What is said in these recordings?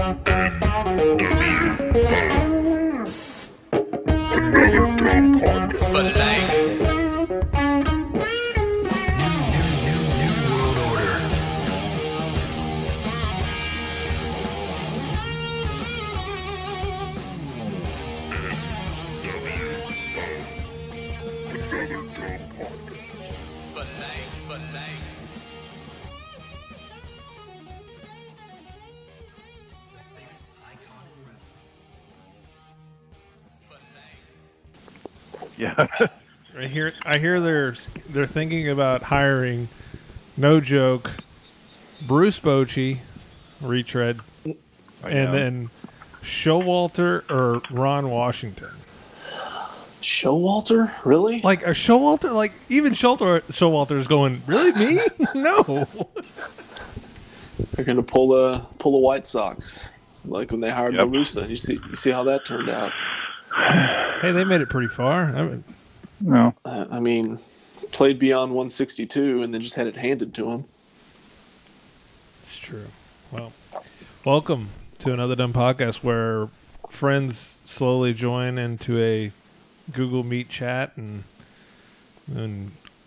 For life. New world order. For life, for life. Yeah. I hear they're thinking about hiring, no joke, Bruce Bochy, retread, and then Showalter or Ron Washington. Showalter? Really? Like a Showalter, like even Showalter is going, really me? No. They're gonna pull a White Sox, like when they hired Yep. Marusa. You see how that turned out. Hey, they made it pretty far. I mean, No. I mean, played beyond 162 and then just had it handed to him. it's true. Well, welcome to another dumb podcast where friends slowly join into a Google Meet chat and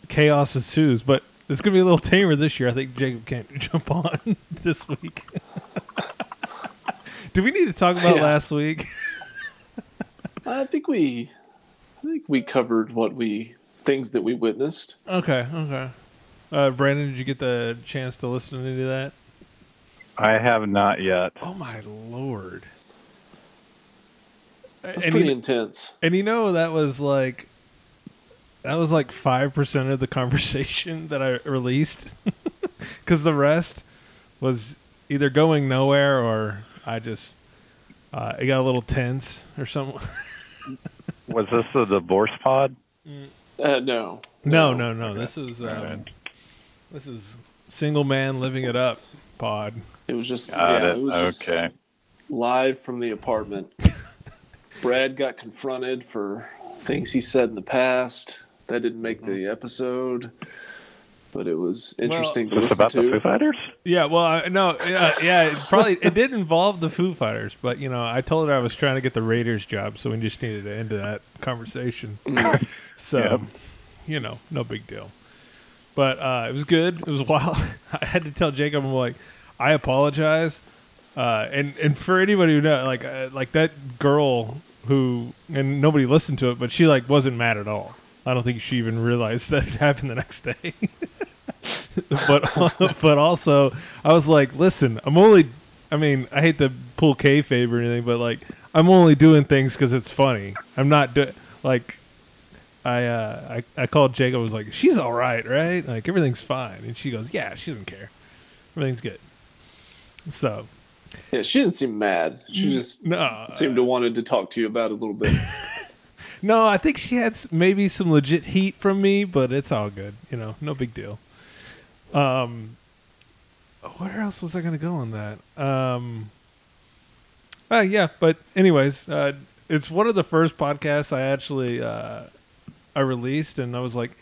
chaos ensues. But it's gonna be a little tamer this year. I think Jacob can't jump on this week. Do we need to talk about last week? I think we covered things that we witnessed. Okay. Brandon, did you get the chance to listen to any of that? I have not yet. Oh my lord! It's pretty intense. And you know that was like 5% of the conversation that I released, because the rest was either going nowhere or I just it got a little tense or something. Was this the divorce pod? No. Okay. This is single man living it up pod. It was just Got it. it was just Okay. live from the apartment. Brad got confronted for things he said in the past. That didn't make the episode, but it was interesting to Was this listen about the Foo to. Fighters? Yeah, well, it did involve the Foo Fighters, but I told her I was trying to get the Raiders job, so we just needed to end that conversation. So, no big deal. But it was good. It was wild. I had to tell Jacob, I'm like, I apologize, and for anybody who knows, like that girl who, and nobody listened to it, but she wasn't mad at all. I don't think she even realized that it happened the next day. but also, I was like, listen, I hate to pull kayfabe or anything, but I'm only doing things because it's funny. I'm not I called Jacob. I was like, she's all right? Like everything's fine, and she goes, yeah, she doesn't care. Everything's good. So. Yeah, she didn't seem mad. She just seemed to wanted to talk to you about it a little bit. No, I think she had maybe some legit heat from me, but it's all good. No big deal. Where else was I going to go on that? Yeah, but anyways, it's one of the first podcasts I actually I released, and I was like,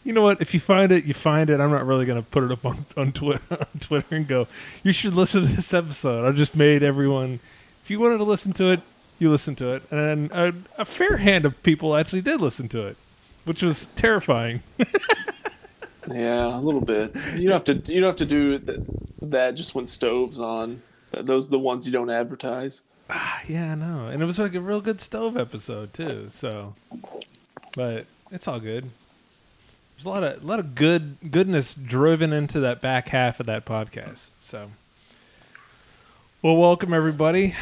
you know what? If you find it, you find it. I'm not really going to put it up on Twitter and go, you should listen to this episode. I just made everyone, if you wanted to listen to it, you listen to it. And a fair hand of people actually did listen to it, which was terrifying. Yeah, a little bit. You don't have to do that just when Stove's on. Those are the ones you don't advertise. Yeah, I know. And it was like a real good Stove episode too. So, but it's all good. There's a lot of goodness driven into that back half of that podcast. So, well, welcome everybody.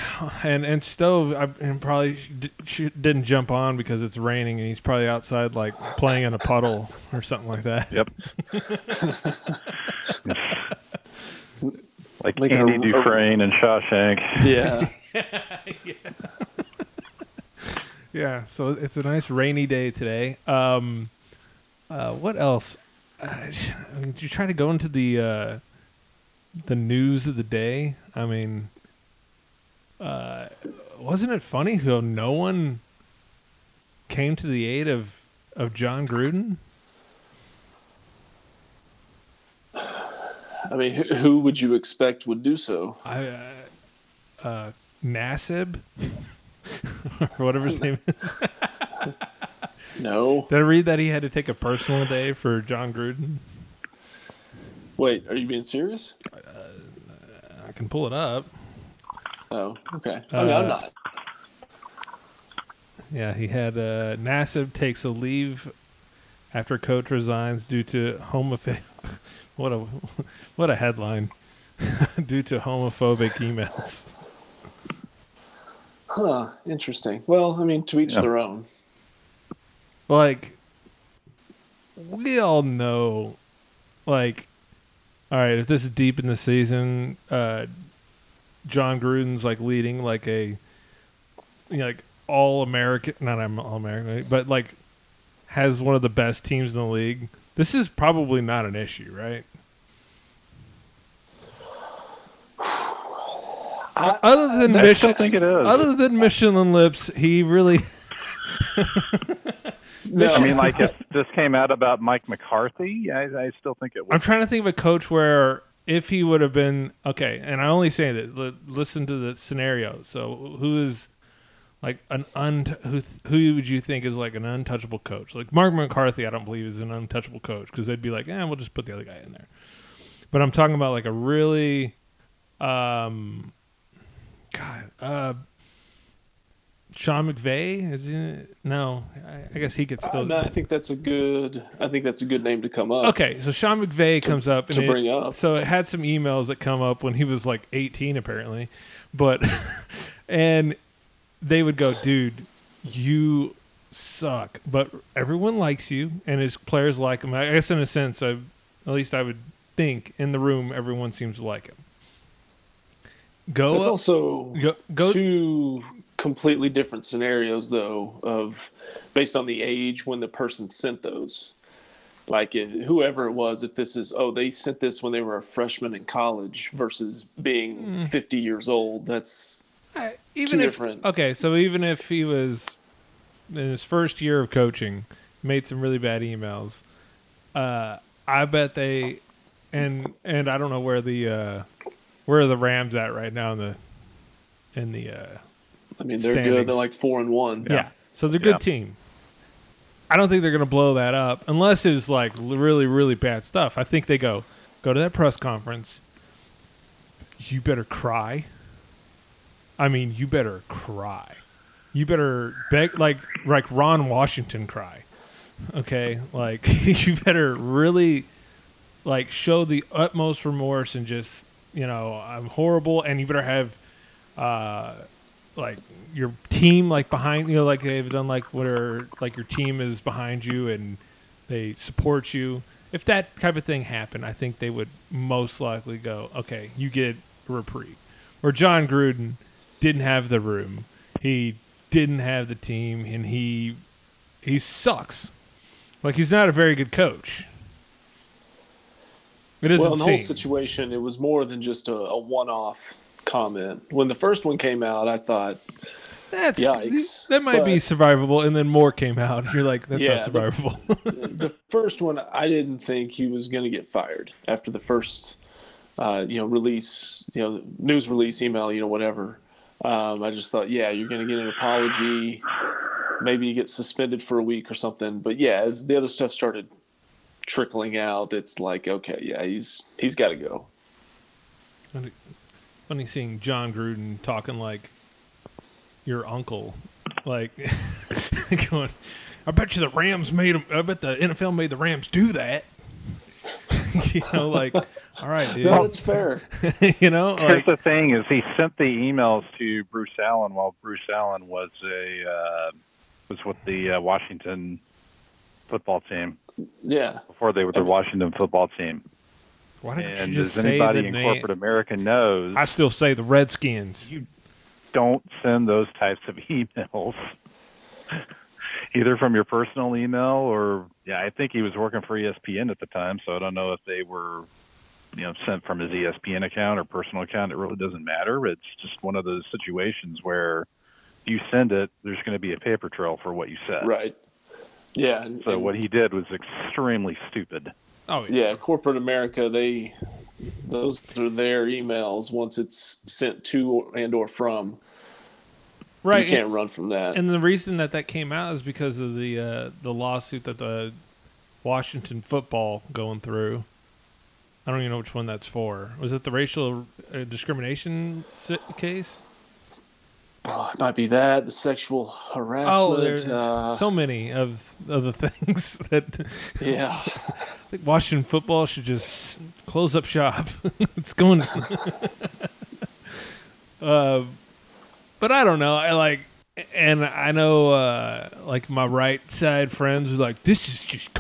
And Stove, I probably didn't jump on because it's raining and he's probably outside playing in a puddle or something like that. Yep. like Like Andy Dufresne and Shawshank. Yeah. Yeah, so it's a nice rainy day today. What else? Did you try to go into the news of the day? I mean, wasn't it funny how no one came to the aid of John Gruden? I mean, who would you expect would do so? Nassib, or whatever his name is. No. Did I read that he had to take a personal day for John Gruden? Wait, are you being serious? I can pull it up. Oh, okay. I'm not. Yeah, he had Nassib takes a leave after coach resigns due to homophobic. What a headline! Due to homophobic emails. Huh. Interesting. Well, I mean, to each their own. Like, we all know, like, all right, if this is deep in the season, John Gruden's like leading like a, like all-American, not all-American, but like has one of the best teams in the league. This is probably not an issue, right? Other than I still think it is. Other than Michelin lips, he really. No. I mean, like, if this came out about Mike McCarthy, I still think it would. I'm trying to think of a coach where if he would have been okay, and I only say that. Listen to the scenario. So who is like who would you think is like an untouchable coach? Like Mark McCarthy, I don't believe is an untouchable coach because they'd be like, we'll just put the other guy in there. But I'm talking about like a really, Sean McVay is he? No, I guess he could still. No, I think that's a good name to come up. Okay, so Sean McVay comes up to bring up. So it had some emails that come up when he was like 18 apparently, but and they would go, dude, you suck, but everyone likes you and his players like him. I guess in a sense, at least I would think in the room everyone seems to like him. It's also two completely different scenarios, though, of based on the age when the person sent those. Like whoever it was, if this is, they sent this when they were a freshman in college versus being 50 years old, that's even two if, different. Okay, so even if he was in his first year of coaching, made some really bad emails, I bet they, and I don't know where the Rams at right now in the I mean, they're standings. good. They're like 4-1. Yeah. So they're a good team. I don't think they're going to blow that up unless it's like really, really bad stuff. I think they go to that press conference. You better cry. I mean, you better cry. You better beg like Ron Washington cry. Okay? Like you better really like show the utmost remorse and just, I'm horrible, and you better have like your team like behind like they've done like where like your team is behind you and they support you. If that type of thing happened, I think they would most likely go, okay, you get a reprieve. Where John Gruden didn't have the room, he didn't have the team, and he sucks. Like he's not a very good coach. It doesn't in the whole situation, it was more than just a one-off comment. When the first one came out, I thought, yikes. That might be survivable, and then more came out. You're like, that's not survivable. The first one, I didn't think he was going to get fired after the first, release, news release, email, whatever. I just thought, you're going to get an apology. Maybe you get suspended for a week or something. But as the other stuff started trickling out, it's like, okay, he's got to go. Funny seeing John Gruden talking like your uncle, like going, I bet you the Rams made him. I bet the NFL made the Rams do that. Like, all right, dude. No, that's fair. Here's the thing: is he sent the emails to Bruce Allen while Bruce Allen was with the Washington football team. Yeah. Before they were the Washington football team. Why didn't and you just as say anybody the in name? corporate America knows, I still say the Redskins. You don't send those types of emails, either from your personal email or I think he was working for ESPN at the time, so I don't know if they were sent from his ESPN account or personal account. It really doesn't matter. It's just one of those situations where you send it, there's going to be a paper trail for what you said. Right. Yeah. So what he did was extremely stupid. Oh yeah. Corporate America, they Those are their emails once it's sent to and or from. Right. You can't run from that. And the reason that came out is because of the lawsuit that the Washington football going through. I don't even know which one that's for. Was it the racial discrimination case? Oh, it might be that, the sexual harassment. Oh, there's so many of the things that. Yeah. I think Washington football should just close up shop. It's going. But I don't know. And I know, like my right side friends are like, "This is just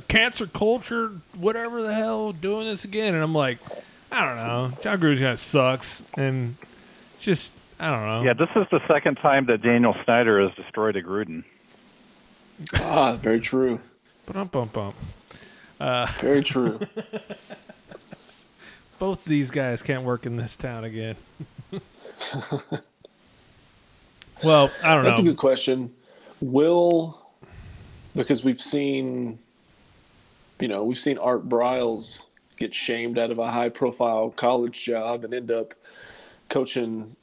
cancer culture, whatever the hell, doing this again." And I'm like, I don't know. John Gruden kind of sucks, and just I don't know. Yeah, this is the second time that Daniel Snyder has destroyed a Gruden. Very true. Bum. Very true. Both these guys can't work in this town again. Well, I don't know. That's a good question. Because we've seen Art Briles get shamed out of a high-profile college job and end up coaching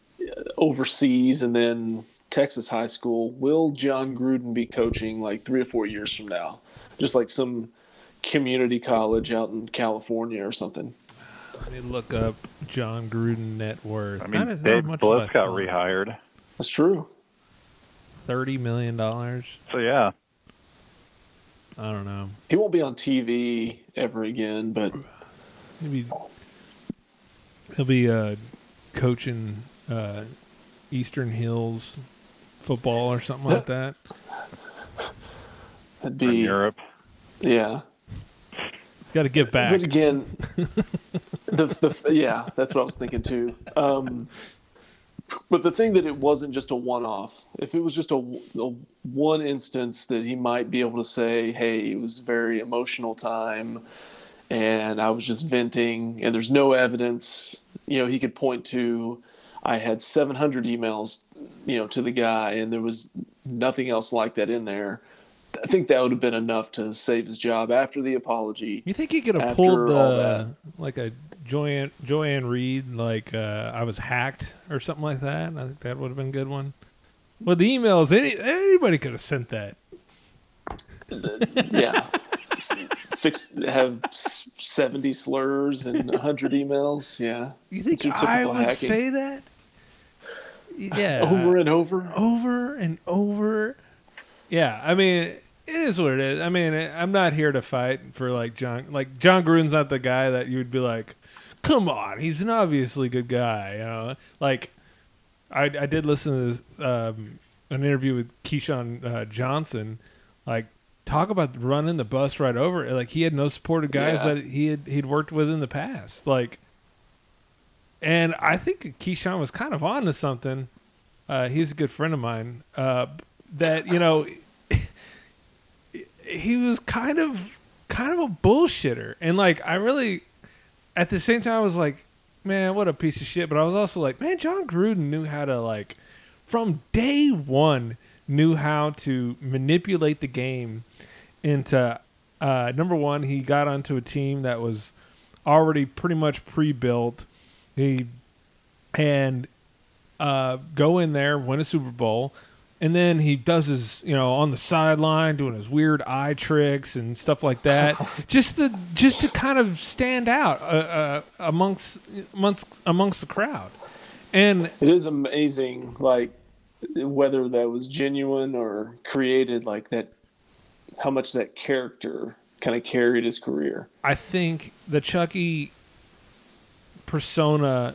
overseas and then Texas high school. Will John Gruden be coaching like 3 or 4 years from now? Just like some community college out in California or something. Let me look up John Gruden net worth. I mean, Dave Bliss got rehired. That's true. $30 million. So, yeah. I don't know. He won't be on TV ever again, but he'll be coaching Eastern Hills football or something like that. That'd From be Europe. Yeah. Got to give back. But again, yeah, that's what I was thinking too. But the thing that it wasn't just a one-off. If it was just a one instance that he might be able to say, hey, it was a very emotional time and I was just venting and there's no evidence, he could point to, I had 700 emails, to the guy and there was nothing else like that in there. I think that would have been enough to save his job after the apology. You think he could have pulled like a Joanne Reed, like I was hacked or something like that? I think that would have been a good one. Well, the emails, anybody could have sent that. Yeah. Have 70 slurs and 100 emails. Yeah. You think I would say that? Yeah. Over and over? Over and over. Yeah. I mean, it is what it is. I mean, I'm not here to fight for John Gruden's not the guy that you would be like, come on, he's an obviously good guy. Like I did listen to this, an interview with Keyshawn Johnson, like talk about running the bus right over. Like he had no supportive guys that he'd worked with in the past. Like, and I think Keyshawn was kind of on to something. He's a good friend of mine. That he was kind of a bullshitter, and I really, at the same time, I was like, man, what a piece of shit. But I was also like, man, John Gruden knew how to from day one, knew how to manipulate the game into number one. He got onto a team that was already pretty much pre-built. Go in there, win a Super Bowl. And then he does his, on the sideline doing his weird eye tricks and stuff like that, just to kind of stand out amongst the crowd. And it is amazing, whether that was genuine or created, that, how much that character kind of carried his career. I think the Chucky persona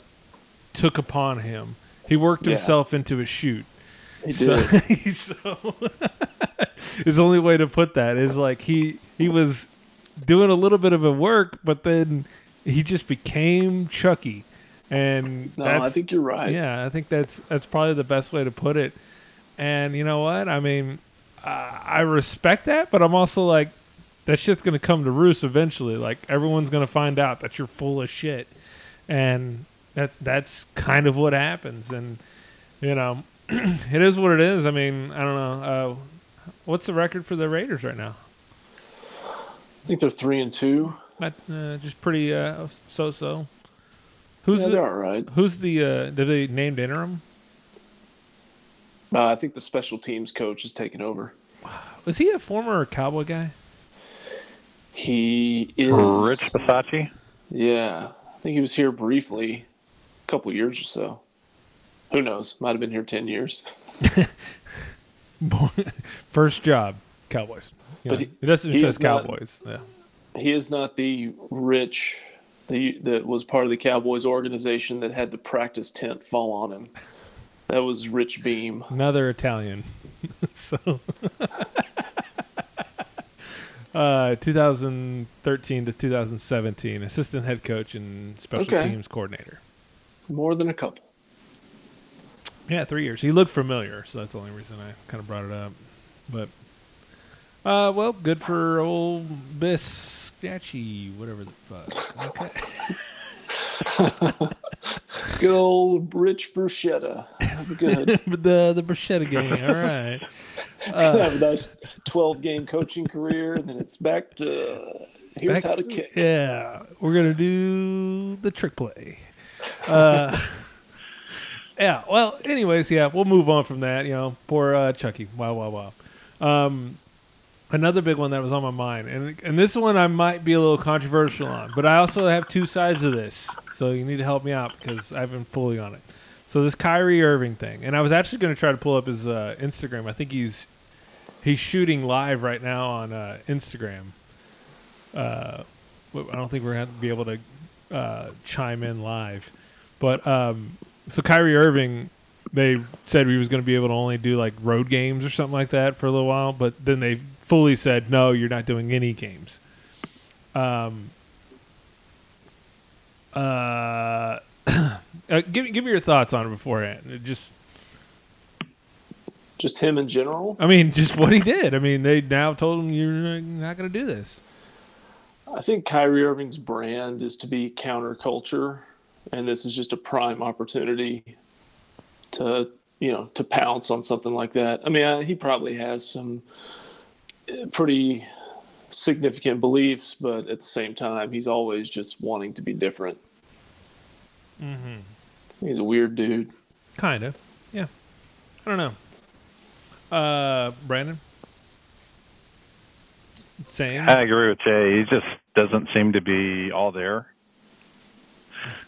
took upon him. He worked himself into a shoot. He did. So his only way to put that is he was doing a little bit of a work, but then he just became Chucky. And I think you're right. Yeah, I think that's probably the best way to put it. And you know what? I mean, I respect that, but I'm also like, that shit's gonna come to roost eventually. Everyone's gonna find out that you're full of shit, and that's kind of what happens. And it is what it is. I mean, I don't know. What's the record for the Raiders right now? I think they're 3-2. Not just pretty so-so. Who's they're all right. Who's the? Did they named interim? I think the special teams coach is taking over. Was he a former Cowboy guy? He is Rich Bisacci? Yeah, I think he was here briefly, a couple years or so. Who knows? Might have been here 10 years. First job, Cowboys. You But know, it doesn't he say is not- Cowboys. Yeah. He is not the Rich that was part of the Cowboys organization that had the practice tent fall on him. That was Rich Beam. Another Italian. So, 2013 to 2017, assistant head coach and special Okay. teams coordinator. More than a couple. Yeah, 3 years. He looked familiar, so that's the only reason I kind of brought it up. But, well, good for old Biscacci, whatever the fuck. Okay. Good old Rich Bruschetta. Good. But the bruschetta gang, all right. Have a nice 12-game coaching career, and then it's back to here's how to kick. Yeah, we're going to do the trick play. Yeah, well, anyways, yeah, we'll move on from that. You know, poor Chucky. Wow. Another big one that was on my mind, and this one I might be a little controversial on, but I also have two sides of this, so you need to help me out because I've been fully on it. So this Kyrie Irving thing, and I was actually going to try to pull up his Instagram. I think he's shooting live right now on Instagram. I don't think we're going to be able to chime in live, but so Kyrie Irving, they said he was going to be able to only do like road games or something like that for a little while, but then they fully said, no, you're not doing any games. Give me your thoughts on it beforehand. Just him in general. I mean, just what he did. I mean, they now told him you're not going to do this. I think Kyrie Irving's brand is to be counterculture, and this is just a prime opportunity to pounce on something like that. I mean, he probably has some pretty significant beliefs, but at the same time, he's always just wanting to be different. Mm-hmm. He's a weird dude. Kind of. Yeah. I don't know. Brandon? Same? I agree with Jay. He just doesn't seem to be all there,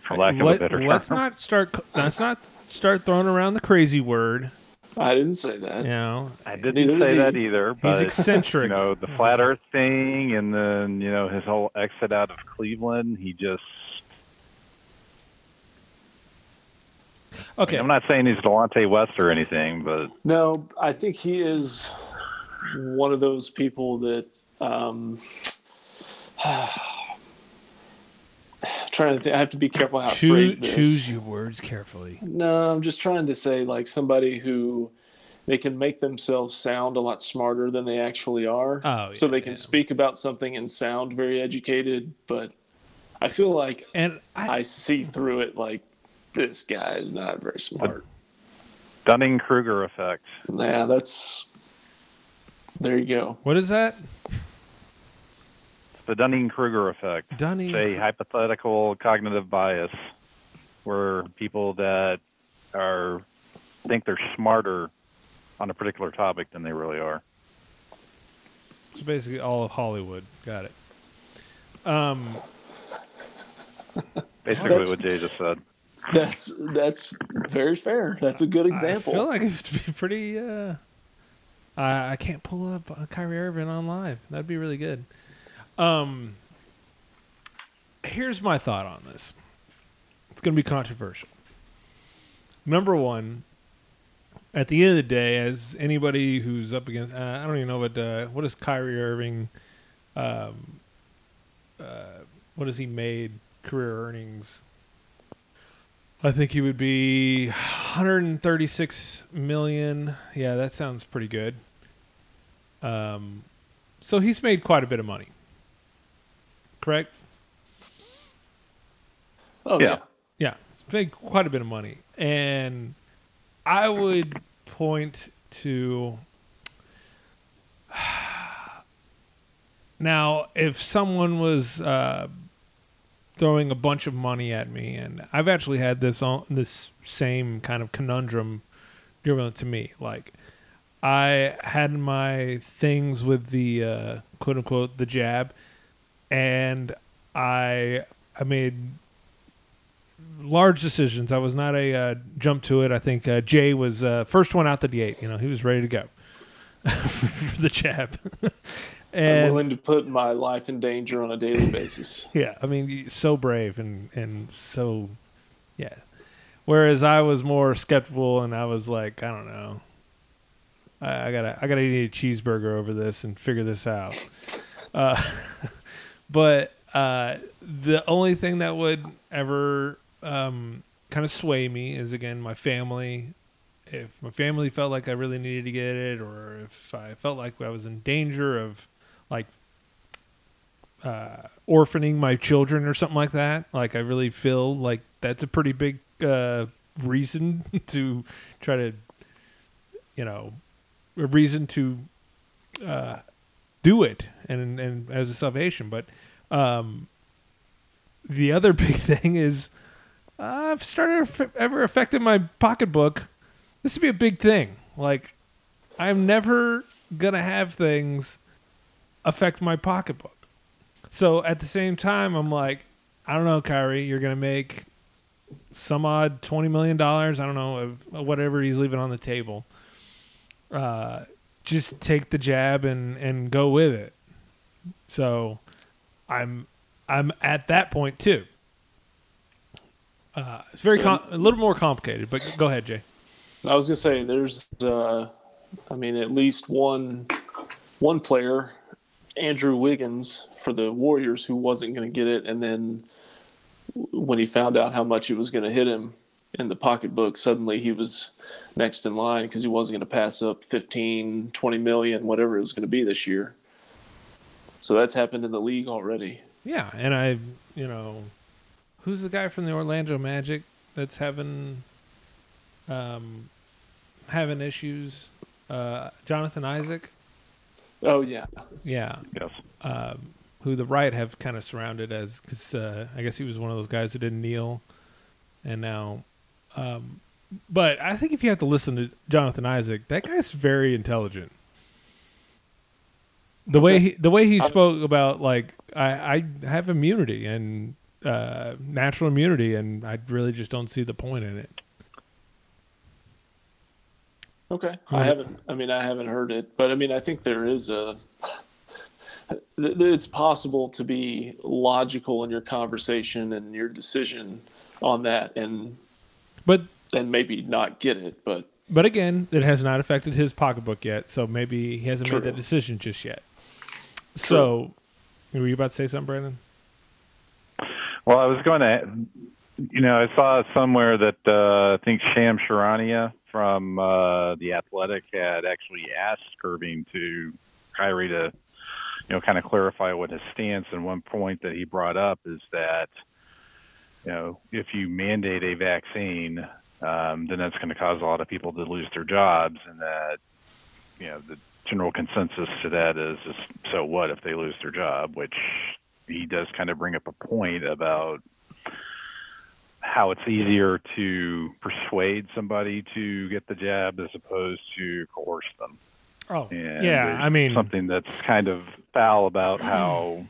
for lack of a better term. Let's not start throwing around the crazy word. I didn't say that. You know, I didn't say that either. But, he's eccentric. You know, the flat Earth thing, and then his whole exit out of Cleveland. He just. Okay. I'm not saying he's Delonte West or anything, but No, I think he is one of those people that trying to think, I have to be careful how I phrase this. Choose your words carefully. No, I'm just trying to say like somebody who they can make themselves sound a lot smarter than they actually are. Oh, so yeah, they can speak about something and sound very educated, but I feel like I see through it like this guy is not very smart. Dunning-Kruger effect. Yeah, there you go. What is that? The Dunning-Kruger effect. It's a hypothetical cognitive bias where people that think they're smarter on a particular topic than they really are. It's basically all of Hollywood. Got it. Basically what Jay just said. That's very fair. That's a good example. I feel like it's pretty. I can't pull up Kyrie Irving on live. That'd be really good. Here's my thought on this. It's going to be controversial. Number one, at the end of the day, as anybody who's up against, I don't even know what is Kyrie Irving, what has he made career earnings? I think he would be 136 million. Yeah, that sounds pretty good. So he's made quite a bit of money. Correct? Oh yeah. Yeah, he's made quite a bit of money. And I would point to Now, if someone was throwing a bunch of money at me, and I've actually had this same kind of conundrum given to me. Like, I had my things with the quote unquote the jab, and I made large decisions. I was not a jump to it. I think Jay was first one out the gate. You know, he was ready to go for the jab. And I'm willing to put my life in danger on a daily basis. yeah, I mean, so brave and so, yeah. Whereas I was more skeptical, and I was like, I don't know, I gotta eat a cheeseburger over this and figure this out. But the only thing that would ever kind of sway me is, again, my family. If my family felt like I really needed to get it, or if I felt like I was in danger of, like, orphaning my children or something like that. Like, I really feel like that's a pretty big reason to try to, you know, a reason to do it and as a salvation. But the other big thing is I've started ever affecting my pocketbook. This would be a big thing. Like, I'm never going to have things affect my pocketbook. So at the same time, I'm like, I don't know, Kyrie, you're going to make some odd $20 million. I don't know, of whatever he's leaving on the table. Just take the jab and go with it. So I'm at that point too. It's a little more complicated, but go ahead, Jay. I was gonna say there's, at least one player, Andrew Wiggins for the Warriors, who wasn't going to get it, and then when he found out how much it was going to hit him in the pocketbook, suddenly he was next in line because he wasn't going to pass up 15, 20 million, whatever it was going to be this year. So that's happened in the league already. Yeah, and who's the guy from the Orlando Magic that's having issues? Jonathan Isaac. Oh, yeah. Yeah. Yes. Who the right have kind of surrounded as, because I guess he was one of those guys that didn't kneel. And now, but I think if you have to listen to Jonathan Isaac, that guy's very intelligent. The way he spoke about, like, I have immunity and natural immunity, and I really just don't see the point in it. Okay. I haven't heard it, but I think there is it's possible to be logical in your conversation and your decision on that, and maybe not get it, but again, it has not affected his pocketbook yet, so maybe he hasn't made that decision just yet. True. So, were you about to say something, Brandon? Well, I was going to, I saw somewhere that I think Sham Charania from The Athletic had actually asked Kyrie to, kind of clarify what his stance. And one point that he brought up is that, if you mandate a vaccine, then that's going to cause a lot of people to lose their jobs, and that, the general consensus to that is just, so what if they lose their job, which he does kind of bring up a point about how it's easier to persuade somebody to get the jab as opposed to coerce them. Oh, and yeah. Something that's kind of foul about how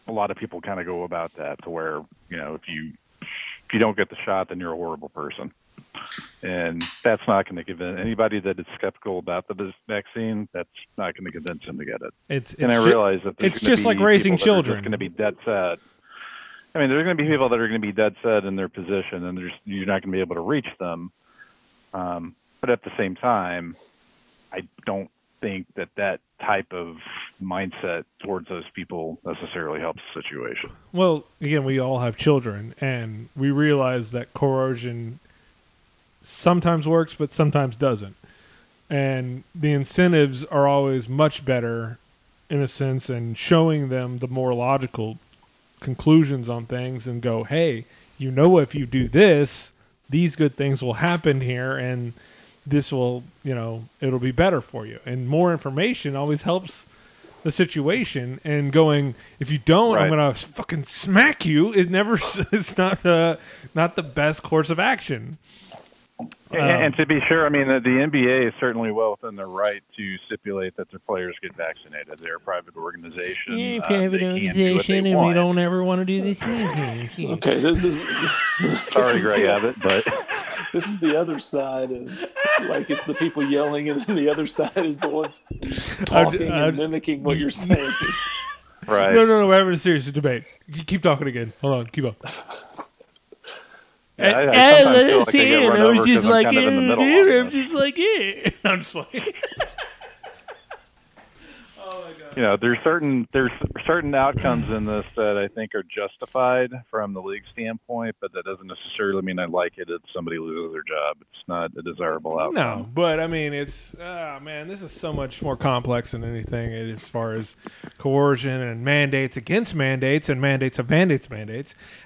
a lot of people kind of go about that, to where, if you don't get the shot, then you're a horrible person. And that's not going to convince anybody that is skeptical about the vaccine. That's not going to convince them to get it. I realize that it's just like raising children. Going to be dead set. There's going to be people that are going to be dead set in their position, and you're not going to be able to reach them. But at the same time, I don't think that type of mindset towards those people necessarily helps the situation. Well, again, we all have children, and we realize that coercion sometimes works, but sometimes doesn't. And the incentives are always much better, in a sense, and showing them the more logical conclusions on things, and go, hey, if you do this, these good things will happen here, and this will, it'll be better for you. And more information always helps the situation and going, if you don't, I'm Right. gonna fucking smack you. It's not the best course of action. And to be sure, I mean, the NBA is certainly well within their right to stipulate that their players get vaccinated. They're a private organization. Yeah, They private can do what they organization, and we want. don't ever want to do the same thing. Okay, this is Sorry, Greg Abbott, but this is the other side of, like, it's the people yelling, and then the other side is the ones talking and mimicking what you're saying. right. No, we're having a serious debate. Keep talking again. Hold on, keep on. Yeah, I sometimes feel like I get run I over was just 'cause I'm like, kind of in the middle on I'm this. just like, yeah. I'm just like, There's certain outcomes in this that I think are justified from the league standpoint, but that doesn't necessarily mean I like it if somebody loses their job. It's not a desirable outcome. no, but I mean, it's man, this is so much more complex than anything as far as coercion and mandates against mandates and mandates of mandates.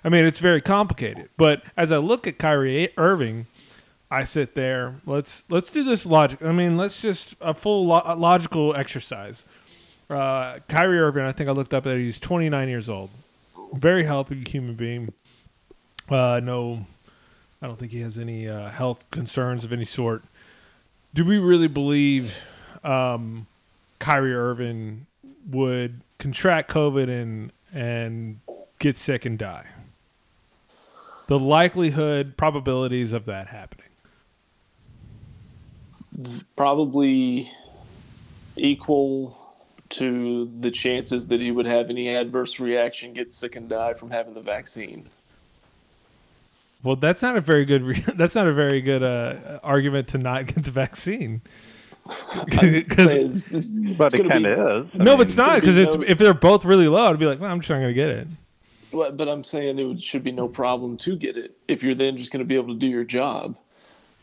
I mean, it's very complicated. But as I look at Kyrie Irving, I sit there. Let's do this logic. I mean, let's just a full logical exercise. Kyrie Irving, I think I looked up that he's 29 years old. Very healthy human being. No, I don't think he has any health concerns of any sort. Do we really believe Kyrie Irving would contract COVID and get sick and die? The likelihood, probabilities of that happening. Probably equal to the chances that he would have any adverse reaction, get sick and die from having the vaccine. Well, that's not a very good. Argument to not get the vaccine. But it kind of is. But it's not, because if they're both really low, I'd be like, well, I'm just not going to get it. But I'm saying should be no problem to get it if you're then just going to be able to do your job.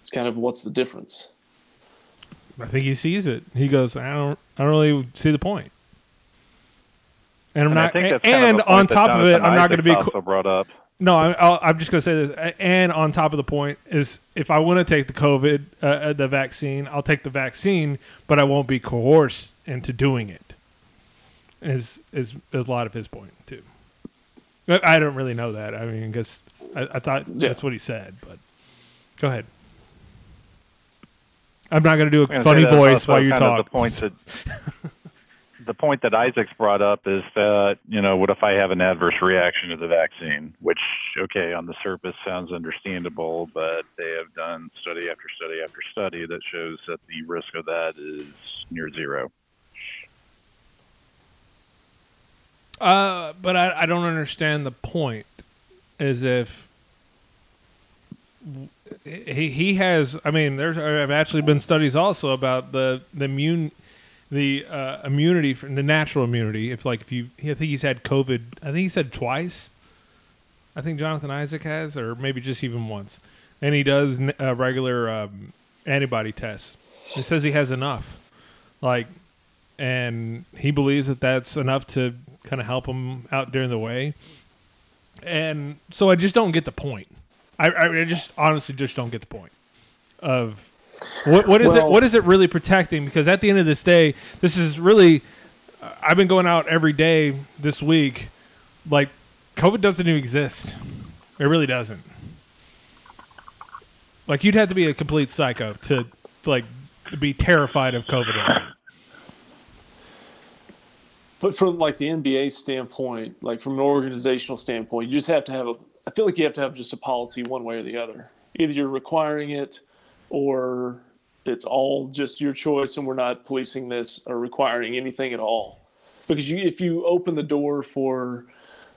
It's kind of, what's the difference? I think he sees it. He goes, I don't really see the point. And I'm not. And on top of it, I'm not going to be also brought up. No, I'm just going to say this. And on top of the point is, if I want to take the COVID, the vaccine, I'll take the vaccine, but I won't be coerced into doing it. Is a lot of his point too. I don't really know that. I mean, I guess I thought that's what he said, but go ahead. I'm not going to do a funny voice while you talk. The point that Isaac's brought up is that, what if I have an adverse reaction to the vaccine? Which, okay, on the surface sounds understandable, but they have done study after study after study that shows that the risk of that is near zero. But I don't understand the point. As if he has. I mean, there have actually been studies also about the immunity, from the natural immunity. I think he's had COVID. I think he said twice. I think Jonathan Isaac has, or maybe just even once. And he does regular antibody tests. He says he has enough, and he believes that that's enough to kind of help him out during the way. And so I just don't get the point. I just honestly just don't get the point of what is it really protecting? Because at the end of this day, this is really, I've been going out every day this week. Like, COVID doesn't even exist. It really doesn't. Like, you'd have to be a complete psycho to be terrified of COVID. But from the NBA standpoint, from an organizational standpoint, you just have to have I feel like you have to have just a policy one way or the other. Either you're requiring it, or it's all just your choice and we're not policing this or requiring anything at all. Because if you open the door for,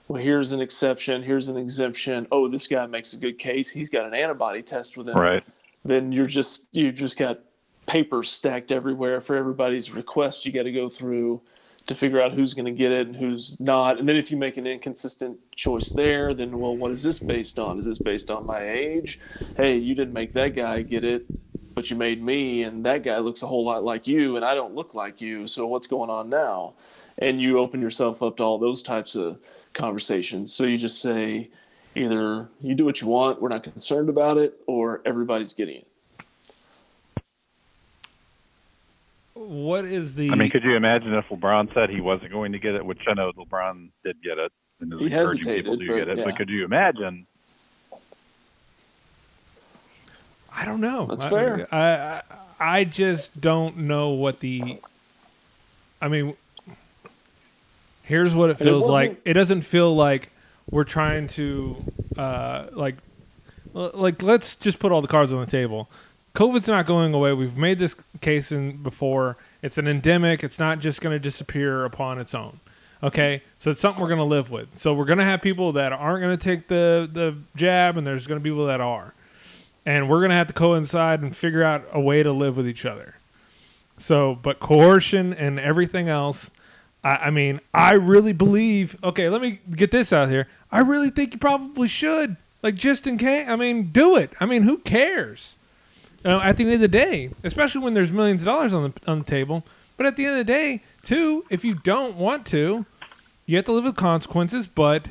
well, here's an exception, here's an exemption, oh, this guy makes a good case, he's got an antibody test with him, right? Then you've just got papers stacked everywhere for everybody's request you got to go through to figure out who's going to get it and who's not. And then if you make an inconsistent choice there, then, well, what is this based on? Is this based on my age? Hey, you didn't make that guy get it, but you made me, and that guy looks a whole lot like you, and I don't look like you, so what's going on now? And you open yourself up to all those types of conversations. So you just say, either you do what you want, we're not concerned about it, or everybody's getting it. what is the? I mean, could you imagine if LeBron said he wasn't going to get it, which I know LeBron did get it, and is He encouraging hesitated, people to but, get it. yeah. But could you imagine? I don't know. That's fair. I just don't know what the. I mean, here's what it feels like. It doesn't feel like we're trying to like let's just put all the cards on the table. COVID's not going away. We've made this case before. It's an endemic. It's not just going to disappear upon its own. Okay, so it's something we're going to live with. So we're going to have people that aren't going to take the jab, and there's going to be people that are. And we're going to have to coincide and figure out a way to live with each other. So, but coercion and everything else, I mean, I really believe, okay, let me get this out here. I really think you probably should. Like, just in case, I mean, do it. I mean, who cares? At the end of the day, especially when there's millions of dollars on the table. But at the end of the day, too, if you don't want to, you have to live with consequences, but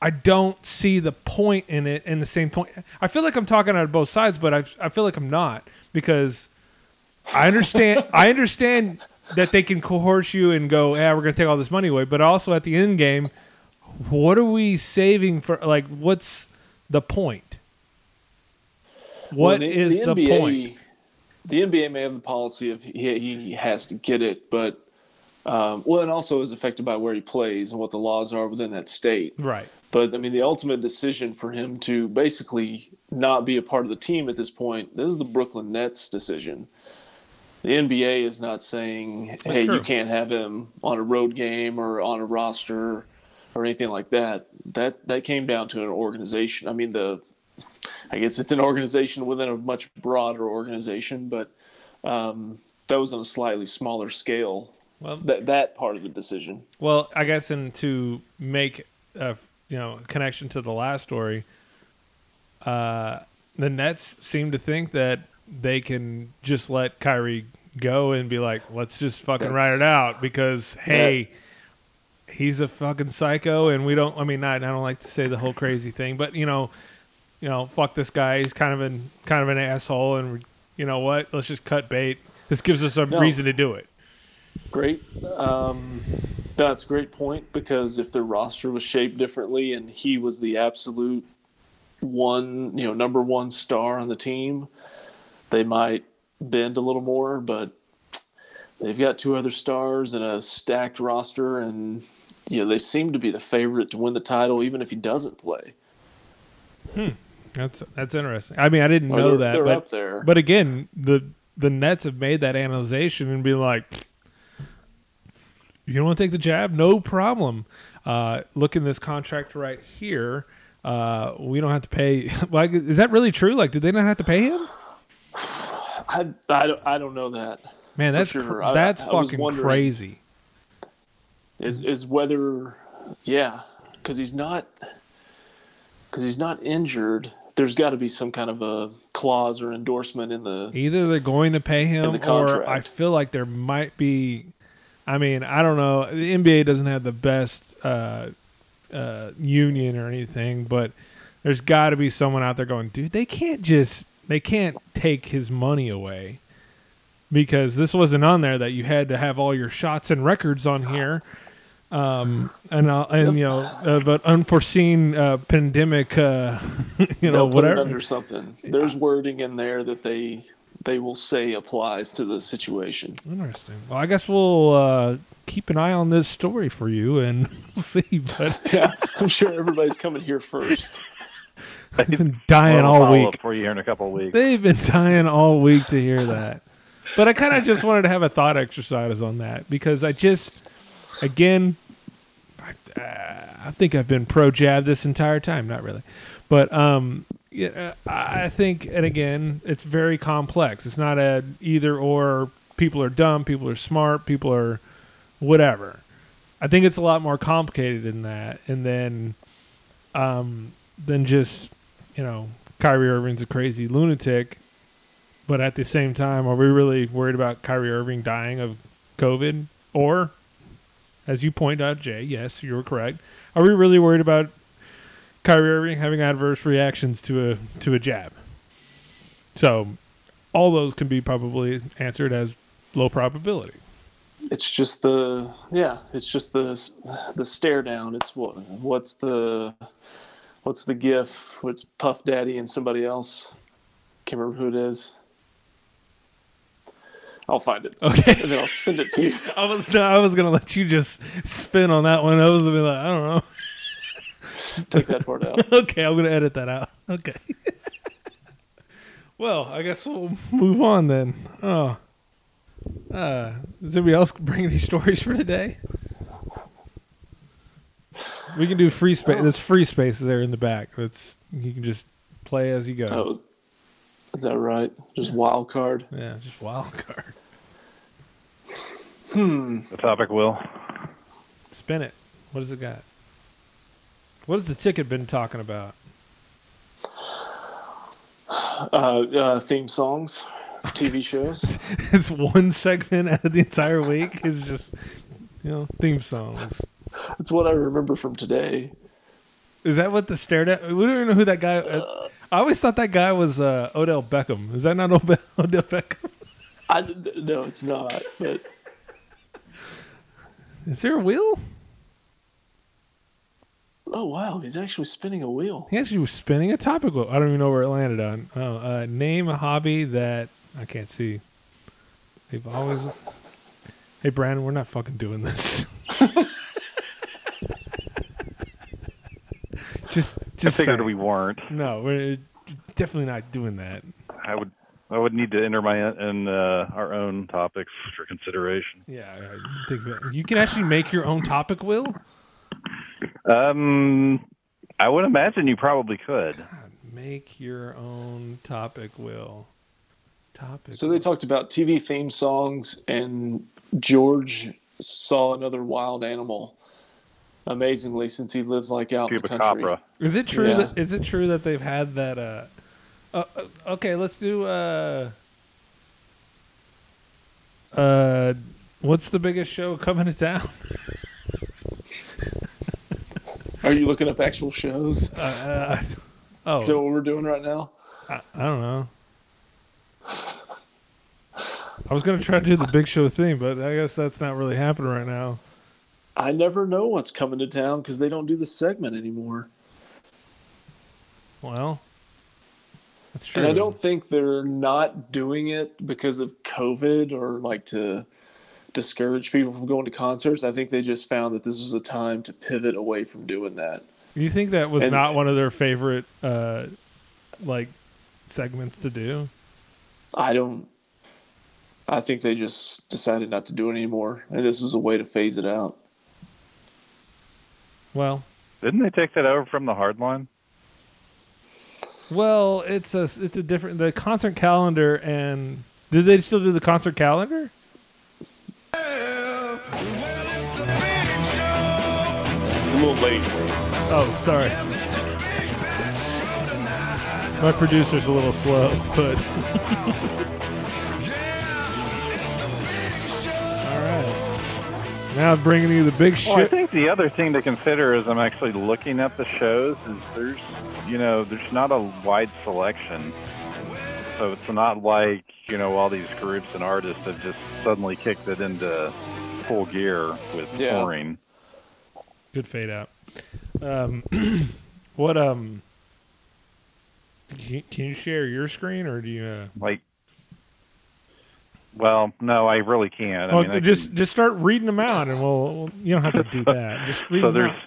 I don't see the point in it in the same point. I feel like I'm talking out of both sides, but I feel like I'm not, because I understand that they can coerce you and go, yeah, we're going to take all this money away. But also at the end game, what are we saving for? Like, what's the point? What is the point? The NBA may have the policy of he has to get it, but and also is affected by where he plays and what the laws are within that state. Right. But, I mean, the ultimate decision for him to basically not be a part of the team at this point, this is the Brooklyn Nets decision. The NBA is not saying, hey, you can't have him on a road game or on a roster or anything like that. That came down to an organization. I mean, I guess it's an organization within a much broader organization, but that was on a slightly smaller scale, well, that part of the decision. Well, I guess, and to make a connection to the last story, the Nets seem to think that they can just let Kyrie go and be like, let's just fucking ride it out because, hey, he's a fucking psycho, and we don't. I mean, I don't like to say the whole crazy thing, but fuck this guy. He's kind of an asshole, and you know what? Let's just cut bait. This gives us a reason to do it. Great. That's a great point, because if their roster was shaped differently and he was the absolute number one star on the team, they might bend a little more, but they've got two other stars and a stacked roster, and they seem to be the favorite to win the title even if he doesn't play. That's interesting. I mean, I didn't know that, they're but up there. But again, the Nets have made that analyzation and be like, you don't want to take the jab? No problem. Look in this contract right here. We don't have to pay. Like, is that really true? Like, did they not have to pay him? I don't know that. Man, that's sure. that's I was fucking crazy. Is whether, because he's not injured. There's got to be some kind of a clause or endorsement in the. Either they're going to pay him, or I feel like there might be. I mean, I don't know. The NBA doesn't have the best union or anything, but there's got to be someone out there going, dude, they can't take his money away, because this wasn't on there that you had to have all your shots and records on here. But unforeseen pandemic, They'll whatever. put it under something. There's wording in there that they will say applies to the situation. Interesting. Well, I guess we'll keep an eye on this story for you and see. But yeah, I'm sure everybody's coming here first. They've been dying all week. For you here in a couple of weeks. They've been dying all week to hear that. But I kind of just wanted to have a thought exercise on that, because I think I've been pro-jab this entire time. Not really. But I think, and again, it's very complex. It's not a either or. People are dumb. People are smart. People are whatever. I think it's a lot more complicated than that. And then than just, Kyrie Irving's a crazy lunatic. But at the same time, are we really worried about Kyrie Irving dying of COVID? Or, as you point out, Jay, yes, you were correct. Are we really worried about Kyrie Irving having adverse reactions to a jab? So, all those can be probably answered as low probability. It's just it's just the stare down. It's what's the GIF? What's Puff Daddy and somebody else? Can't remember who it is. I'll find it. Okay. And then I'll send it to you. I was gonna let you just spin on that one. I was gonna be like, I don't know. Take that part out. Okay, I'm gonna edit that out. Okay. Well, I guess we'll move on then. Oh. Does anybody else bring any stories for today? We can do free space. There's free space there in the back. You can just play as you go. Oh, is that right? Just wild card. Yeah, just wild card. The topic, Will. Spin it. What has it got? What has the ticket been talking about? Theme songs, TV shows. It's one segment out of the entire week. It's just, theme songs. It's what I remember from today. Is that what the stared at? We don't even know who that guy. I always thought that guy was Odell Beckham. Is that not Odell Beckham? No, it's not. But is there a wheel? Oh wow, he's actually spinning a wheel. He actually was spinning a topic wheel. I don't even know where it landed on. Oh, name a hobby that I can't see. They've always. Hey Brandon, we're not fucking doing this. Just I figured saying. we weren't. No, we're definitely not doing that. I would need to enter our own topics for consideration. Yeah, I think that you can actually make your own topic wheel. I would imagine you probably could. God, make your own topic wheel. So they talked about TV theme songs, and George saw another wild animal. Amazingly, since he lives out in the country. Chupacabra. Is it true? Yeah. Is it true that they've had that? Okay, let's do. What's the biggest show coming to town? Are you looking up actual shows? Oh, Is that what we're doing right now? I don't know. I was gonna try to do the big show thing, but I guess that's not really happening right now. I never know what's coming to town because they don't do the segment anymore. Well, that's true. And I don't think they're not doing it because of COVID or to discourage people from going to concerts. I think they just found that this was a time to pivot away from doing that. You think that was not one of their favorite segments to do? I think they just decided not to do it anymore, and this was a way to phase it out. Well, didn't they take that over from the Hardline? Well, it's a different the concert calendar, and did they still do the concert calendar? It's a little late. Oh, sorry. My producer's a little slow, but all right. Now bringing you the big shit. Well, I think the other thing to consider as I'm actually looking at the shows is there's not a wide selection. So it's not like, all these groups and artists have just suddenly kicked it into full gear with touring. Good fade out. What can you share your screen, or do you Well, no, I really can't. Just start reading them out, and we'll you don't have to do that. Just read them out.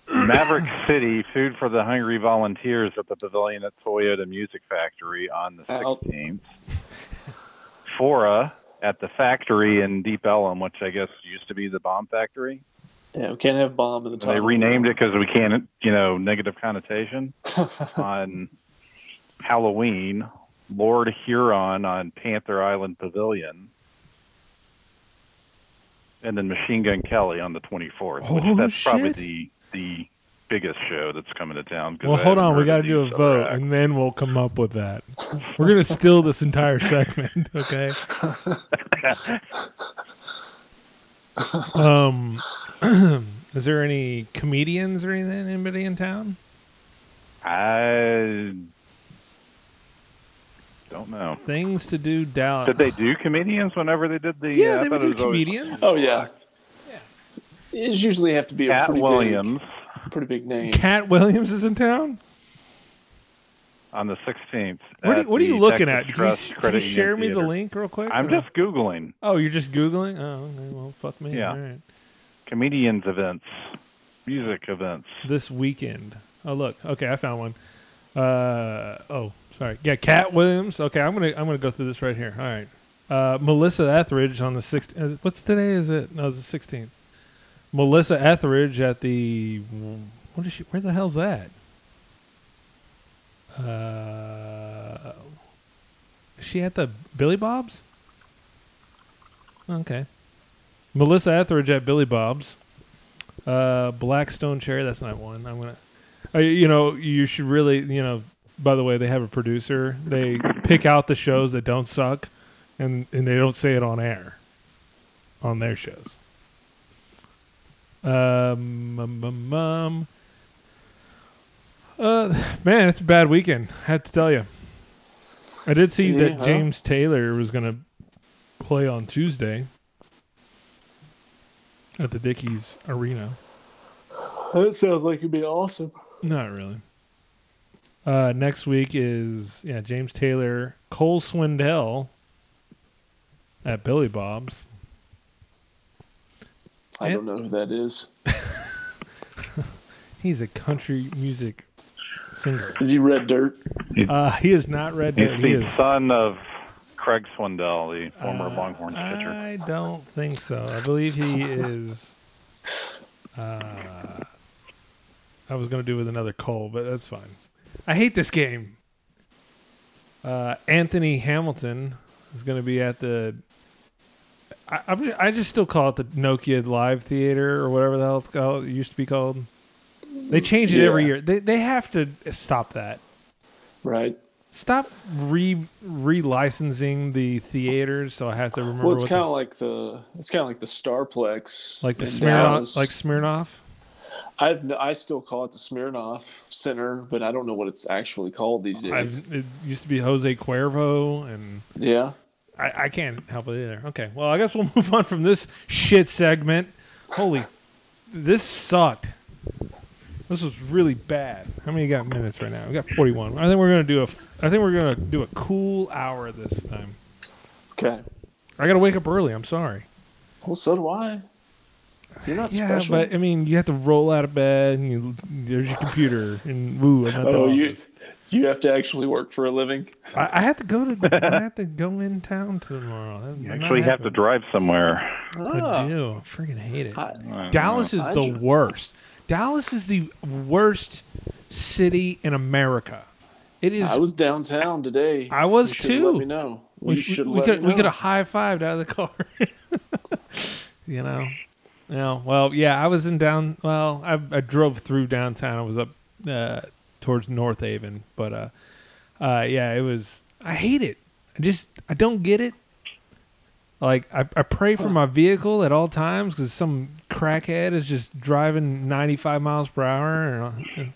Maverick City, Food for the Hungry Volunteers at the Pavilion at Toyota Music Factory on the 16th. Fora at the factory in Deep Ellum, which I guess used to be the bomb factory. Yeah, we can't have bomb in the title. They renamed it because we can't, negative connotation. On Halloween, Lord Huron on Panther Island Pavilion. And then Machine Gun Kelly on the 24th. That's probably the biggest show that's coming to town. Well, hold on. We got to do a vote, and then we'll come up with that. We're going to steal this entire segment, okay? Is there any comedians or anything? Anybody in town? Don't know. Things to do, Dallas. Did they do comedians whenever they did the? Yeah, I they would thought it do was always comedians. Oh yeah. It usually have to be a Cat pretty Williams pretty big name. Cat Williams is in town. on the 16th. What are you looking at? Can you Credit share Union me the Theater. link real quick? I'm just Googling Oh, you're just Googling? Oh, okay. Well, fuck me. Yeah. All right. comedians events, music events. This weekend. Oh, look. Okay, I found one. Oh, sorry. Yeah, Cat Williams. Okay, I'm gonna go through this right here. All right. Melissa Etheridge on the 16th. What's today? Is it? No, it's the 16th. Melissa Etheridge at the. What is she? Where the hell's that? Is she at the Billy Bob's? Okay. Melissa Etheridge at Billy Bob's. Blackstone Cherry. That's not one. I'm gonna. You should really. By the way, they have a producer. They pick out the shows that don't suck, and they don't say it on air. On their shows. Man, it's a bad weekend. I have to tell you. I did see that James Taylor was going to play on Tuesday at the Dickies Arena. That sounds like it'd be awesome. Not really. Next week is James Taylor, Cole Swindell at Billy Bob's. I don't know who that is. He's a country music singer. Is he Red Dirt? He is not Red Dirt. He's the son of Craig Swindell, the former Longhorns pitcher. I don't think so. I believe he is. I was going to do with another Cole, but that's fine. I hate this game. Anthony Hamilton is going to be at the. I just still call it the Nokia Live Theater or whatever the hell it's called. It used to be called. They change it every year. They have to stop that. Right. Stop re-licensing the theaters, so I have to remember. Well, it's kind of like the Starplex, like the Smirnoff, Smirnoff. I still call it the Smirnoff Center, but I don't know what it's actually called these days. It used to be Jose Cuervo, and yeah, I can't help it either. Okay, well, I guess we'll move on from this shit segment. This sucked. This was really bad. How many got minutes right now? We got 41. I think we're gonna do a cool hour this time. Okay. I gotta wake up early. I'm sorry. Well, so do I. You're not special. But I mean, you have to roll out of bed, and there's your computer, and woo, I'm at the office. You have to actually work for a living. I have to go in town tomorrow. You actually have to drive somewhere. I do. I freaking hate it. Dallas is the worst. Dallas is the worst city in America. It is. I was downtown today. I was too. Let me know. We could have high-fived out of the car. I was in I drove through downtown. I was up towards North Haven, but it was. I hate it. I don't get it. Like I pray for my vehicle at all times because some crackhead is just driving 95 miles per hour. I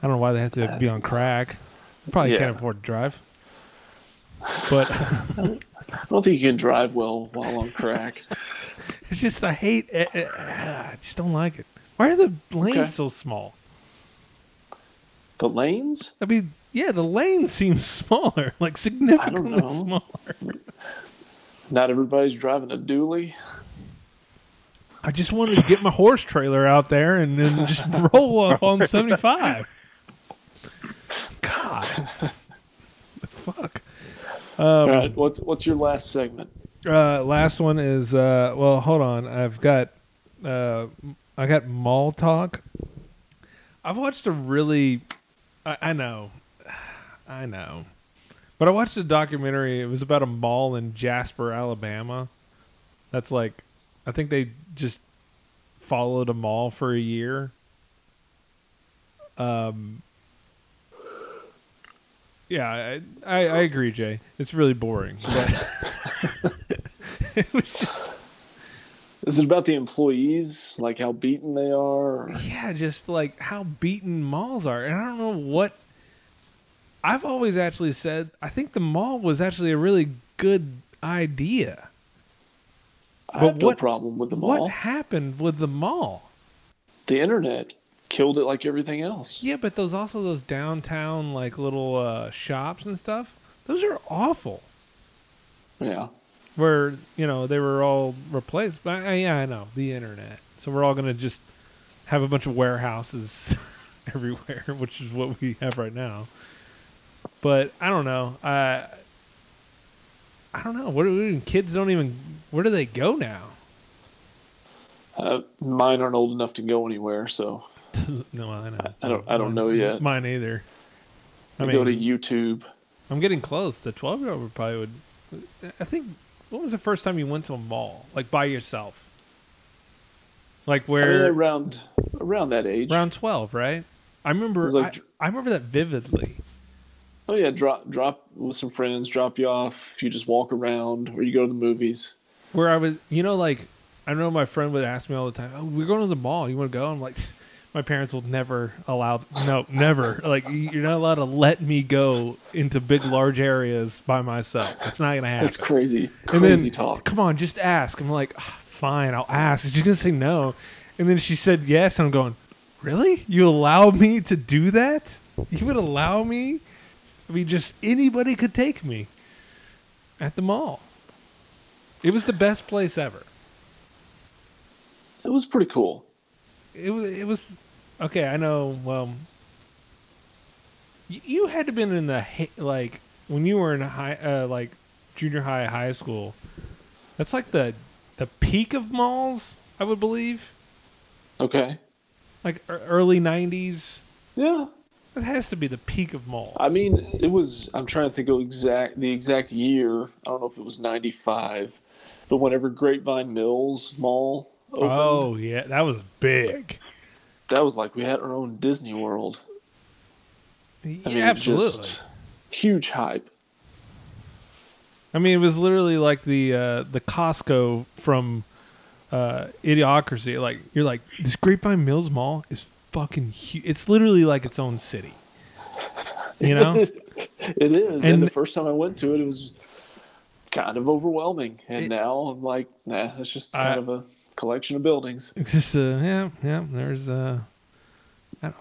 don't know why they have to be on crack. They probably can't afford to drive. But I don't think you can drive well while on crack. It's just I hate it. I just don't like it. Why are the lanes so small? The lanes? I mean, the lanes seem smaller, like significantly smaller. Not everybody's driving a dually. I just wanted to get my horse trailer out there and then just roll up on 75. God. Fuck. All right, what's your last segment? Last one is hold on. I got mall talk. I've watched a really I know. But I watched a documentary. It was about a mall in Jasper, Alabama. That's like, I think they just followed a mall for a year. I agree, Jay. It's really boring. But it was just. Is it about the employees, like how beaten they are? Yeah, just like how beaten malls are, and I don't know what. I've always actually said I think the mall was actually a really good idea. I have no problem with the mall. What happened with the mall? The internet killed it like everything else. Yeah, but those downtown like little shops and stuff. Those are awful. Yeah. Where they were all replaced. But yeah, I know the internet. So we're all gonna just have a bunch of warehouses everywhere, which is what we have right now. But I don't know. I don't know. Kids don't even. Where do they go now? Mine aren't old enough to go anywhere, so No, I know. I don't know yet. Mine either. I mean, go to YouTube. I'm getting close. The 12-year-old probably would. I think. When was the first time you went to a mall, like by yourself? Like where? Around that age. Around 12, right? I remember. I remember that vividly. Oh yeah, drop with some friends, drop you off. You just walk around, or you go to the movies. Where I was, like, I know my friend would ask me all the time, "Oh, we're going to the mall. You want to go?" I'm like, my parents will never allow. No, never. Like, you're not allowed to let me go into big, large areas by myself. It's not gonna happen. That's crazy. And then, talk. Come on, just ask. I'm like, fine, I'll ask. She's gonna say no, and then she said yes, and I'm going, really? You allow me to do that? You would allow me? I mean, just anybody could take me at the mall. It was the best place ever. It was pretty cool. It was okay. I know. Well, you had to been in the like when you were in like junior high school. That's like the peak of malls, I would believe. Okay. Like early 90s. Yeah. It has to be the peak of malls. I mean, it was. I'm trying to think of the exact year. I don't know if it was 95, but whenever Grapevine Mills Mall opened. Oh yeah, that was big. That was like we had our own Disney World. Absolutely. Just huge hype. I mean, it was literally like the Costco from Idiocracy. Like you're like, this Grapevine Mills Mall is fucking huge. It's literally like its own city. You know? It is. And the first time I went to it, it was kind of overwhelming. And now I'm like, nah, it's just kind of a collection of buildings. It's just yeah. There's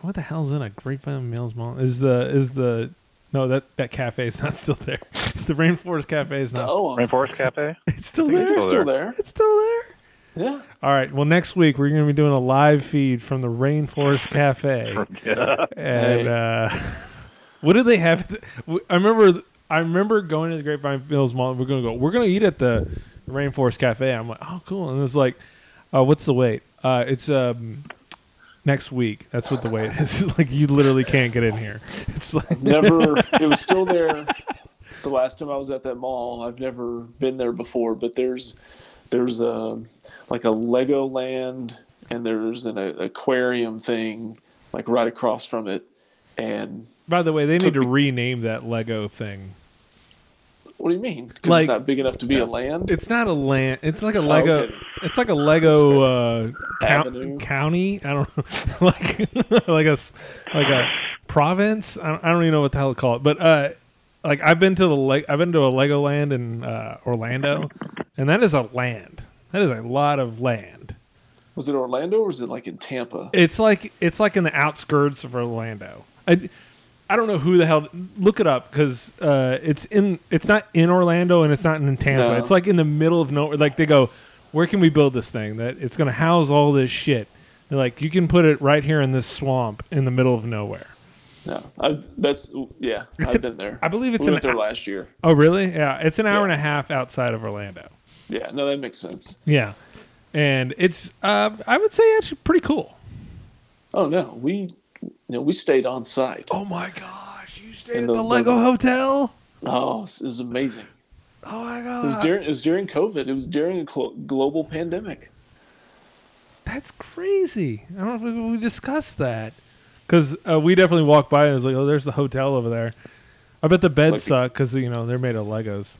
what the hell's in a Grapevine Mills Mall? Is the no, that cafe is not still there. The Rainforest Cafe is not. Oh, Rainforest Cafe. It's still there. It's still there. It's still there. Yeah. All right. Well, next week we're going to be doing a live feed from the Rainforest Cafe. And what do they have? I remember going to the Grapevine Mills Mall. We're going to eat at the Rainforest Cafe. I'm like, oh, cool. And it's like, what's the wait? It's next week. That's what the wait is. Like, you literally can't get in here. It's like never. It was still there the last time I was at that mall. I've never been there before, but there's like a Legoland, and there's an aquarium thing like right across from it. And by the way, they need to rename that Lego thing. What do you mean? Because like, it's not big enough to be a land? It's not a land. It's like a Lego. Okay. It's like a Lego county. I don't know, like a province. I don't even know what the hell to call it. But like I've been to a Legoland in Orlando, and that is a land. That is a lot of land. Was it Orlando or was it like in Tampa? It's like in the outskirts of Orlando. I don't know who the hell. Look it up because it's not in Orlando and it's not in Tampa. No. It's like in the middle of nowhere. Like they go, where can we build this thing that it's going to house all this shit? They're like, you can put it right here in this swamp in the middle of nowhere. No, I've been there. I believe we went there last year. Oh, really? Yeah, it's an hour and a half outside of Orlando. Yeah, no, that makes sense. Yeah, and it's I would say actually pretty cool. Oh no, we stayed on site. Oh my gosh, you stayed at the Lego Hotel? Oh, it was amazing. Oh my god! It was during COVID. It was during a global pandemic. That's crazy. I don't know if we discussed that because we definitely walked by and it was like, oh, there's the hotel over there. I bet the beds suck because they're made of Legos.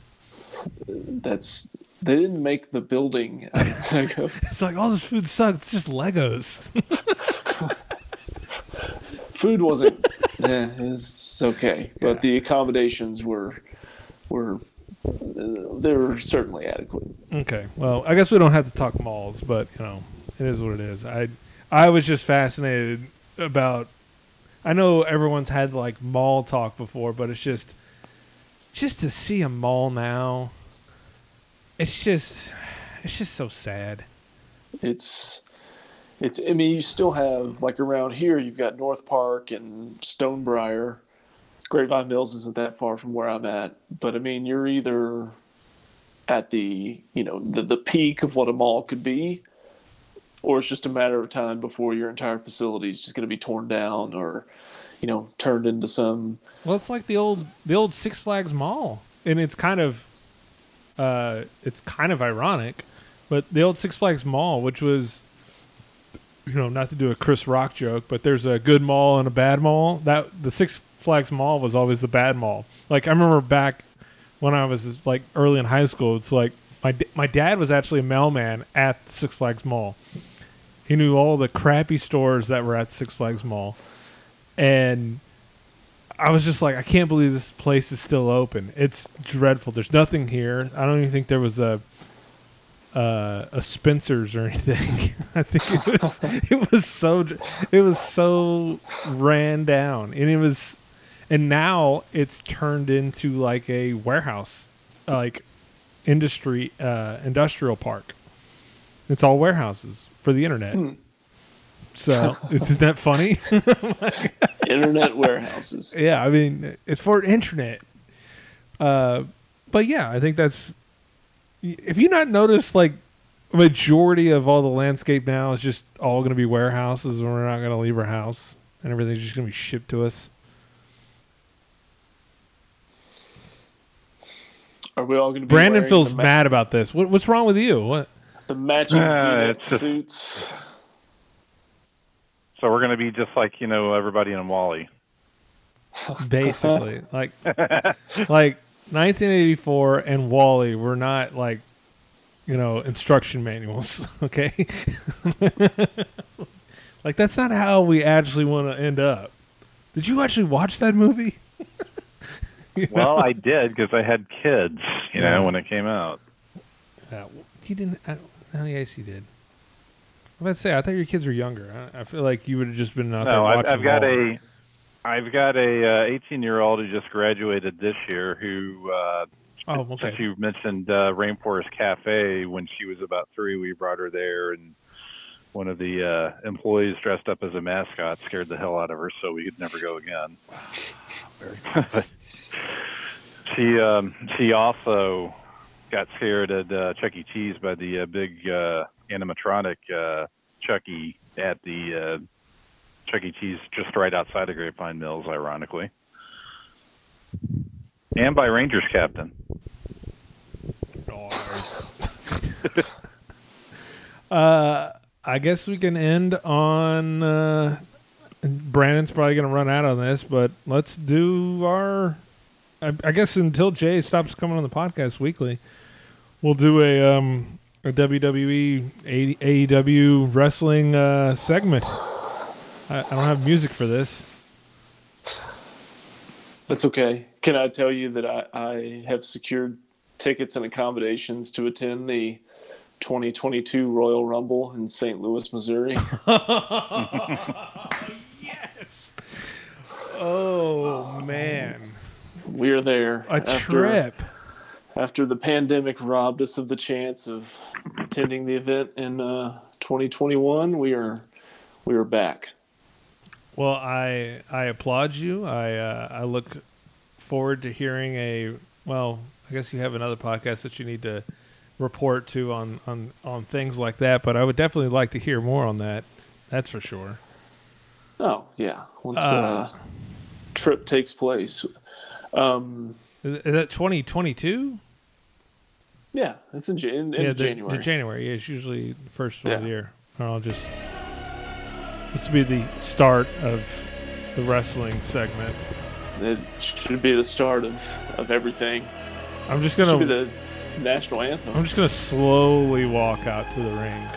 They didn't make the building out of Legos. It's like all this food sucks. It's just Legos. Food wasn't Yeah, it's okay, but the accommodations were they were certainly adequate. Okay. Well, I guess we don't have to talk malls, but it is what it is. I was just fascinated about. I know everyone's had like mall talk before, but it's just to see a mall now. It's just so sad. It's I mean, you still have, like, around here, you've got North Park and Stonebriar. Grapevine Mills isn't that far from where I'm at, but I mean, you're either at the the peak of what a mall could be, or it's just a matter of time before your entire facility is just going to be torn down or turned into some. Well, it's like the old Six Flags Mall, and it's kind of ironic, but the old Six Flags Mall, which was, not to do a Chris Rock joke, but there's a good mall and a bad mall. That the Six Flags Mall was always the bad mall. Like, I remember back when I was like early in high school, it's like my dad was actually a mailman at the Six Flags Mall. He knew all the crappy stores that were at Six Flags Mall, and I was just like, I can't believe this place is still open. It's dreadful. There's nothing here. I don't even think there was a Spencer's or anything. I think it was so ran down, and now it's turned into like a warehouse, like industrial park. It's all warehouses for the internet. So isn't that funny? Internet warehouses. Yeah, I mean, it's for internet. But yeah, I think that's. If you not noticed, like, a majority of all the landscape now is just all going to be warehouses, and we're not going to leave our house, and everything's just going to be shipped to us. Are we all going to be? Brandon feels mad about this. What's wrong with you? What? The matching V-neck suits. So we're going to be just like everybody in Wally. Basically, like 1984 and Wally were not like instruction manuals. Okay, like that's not how we actually want to end up. Did you actually watch that movie? Well, I did because I had kids, when it came out. You didn't. Oh, yes, you did. I was about to say, I thought your kids were younger. I feel like you would have just been out there watching. I've got a 18-year-old who just graduated this year who, since you mentioned Rainforest Cafe, when she was about 3, we brought her there, and one of the employees dressed up as a mascot scared the hell out of her, so we could never go again. Very she also got scared at Chuck E. Cheese by the big animatronic Chucky at the Chuck E. Cheese just right outside of Grapevine Mills, ironically. And by Rangers captain. Nice. I guess we can end on Brandon's probably going to run out on this, but let's do our I guess until Jay stops coming on the podcast weekly, we'll do a WWE AEW wrestling segment. I don't have music for this. That's okay. Can I tell you that I have secured tickets and accommodations to attend the 2022 Royal Rumble in St. Louis, Missouri? Yes. Oh, man. We're there. Trip. After the pandemic robbed us of the chance of attending the event in 2021, we are back. Well, I applaud you. I look forward to hearing I guess you have another podcast that you need to report to on things like that, but I would definitely like to hear more on that. That's for sure. Oh, yeah. Once trip takes place. Is that 2022? Yeah, it's in January. The January. Yeah, it's usually the first of the year. This will be the start of the wrestling segment. It should be the start of everything. I'm just gonna. It should be the national anthem. I'm just gonna slowly walk out to the ring.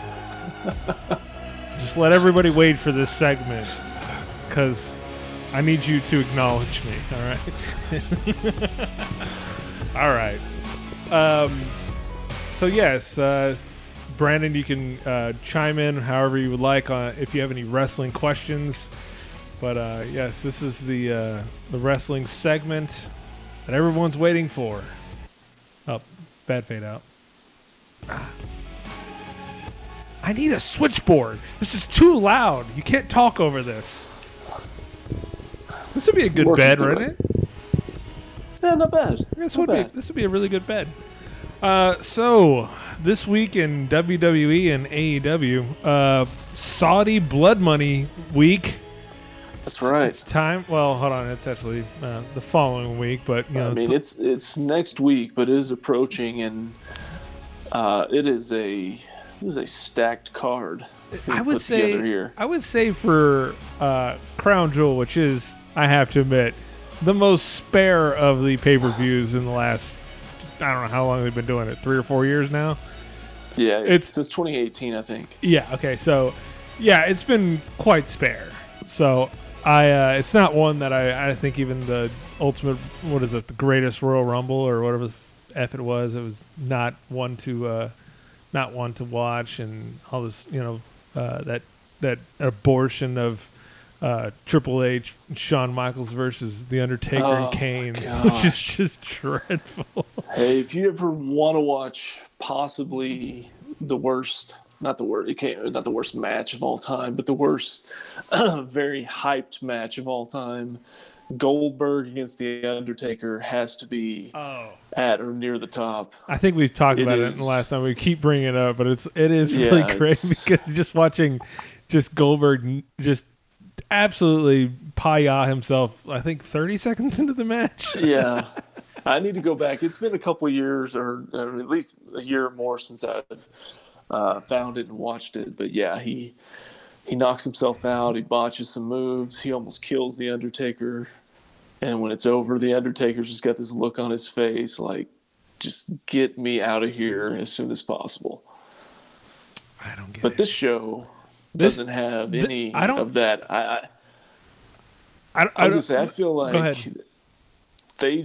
Just let everybody wait for this segment, because I need you to acknowledge me. All right. All right. So yes, Brandon, you can chime in however you would like if you have any wrestling questions. But yes, this is the wrestling segment that everyone's waiting for. Oh, bad fade out. I need a switchboard. This is too loud. You can't talk over this. This would be a good bed, wouldn't it? Yeah, not bad. This would be a really good bed. So this week in WWE and AEW, Saudi Blood Money week. That's right. It's time. Well, hold on. It's actually the following week, but you know, I mean, it's next week, but it is approaching, and it is a stacked card. I would say for Crown Jewel, which is, I have to admit, the most spare of the pay-per-views in the last, I don't know how long they've been doing it, 3 or 4 years now. Yeah, it's since 2018, I think. Yeah. Okay. So, yeah, it's been quite spare. So it's not one that I think even the ultimate, what is it, the greatest Royal Rumble or whatever the F it was not one to watch, and all this, you know, that abortion of Triple H, Shawn Michaels versus The Undertaker and Kane, which is just dreadful. Hey, if you ever want to watch possibly the worst, not the worst match of all time, but the worst, very hyped match of all time, Goldberg against The Undertaker has to be at or near the top. I think we've talked about it in the last time. We keep bringing it up, but it is really great because just watching Goldberg just absolutely pie-yah himself, I think 30 seconds into the match. Yeah. I need to go back. It's been a couple of years, or at least a year or more since I've found it and watched it. But yeah, he knocks himself out. He botches some moves. He almost kills The Undertaker. And when it's over, The Undertaker's just got this look on his face like, just get me out of here as soon as possible. I don't get it. But this show doesn't have any of that. I was going to say, I feel like they've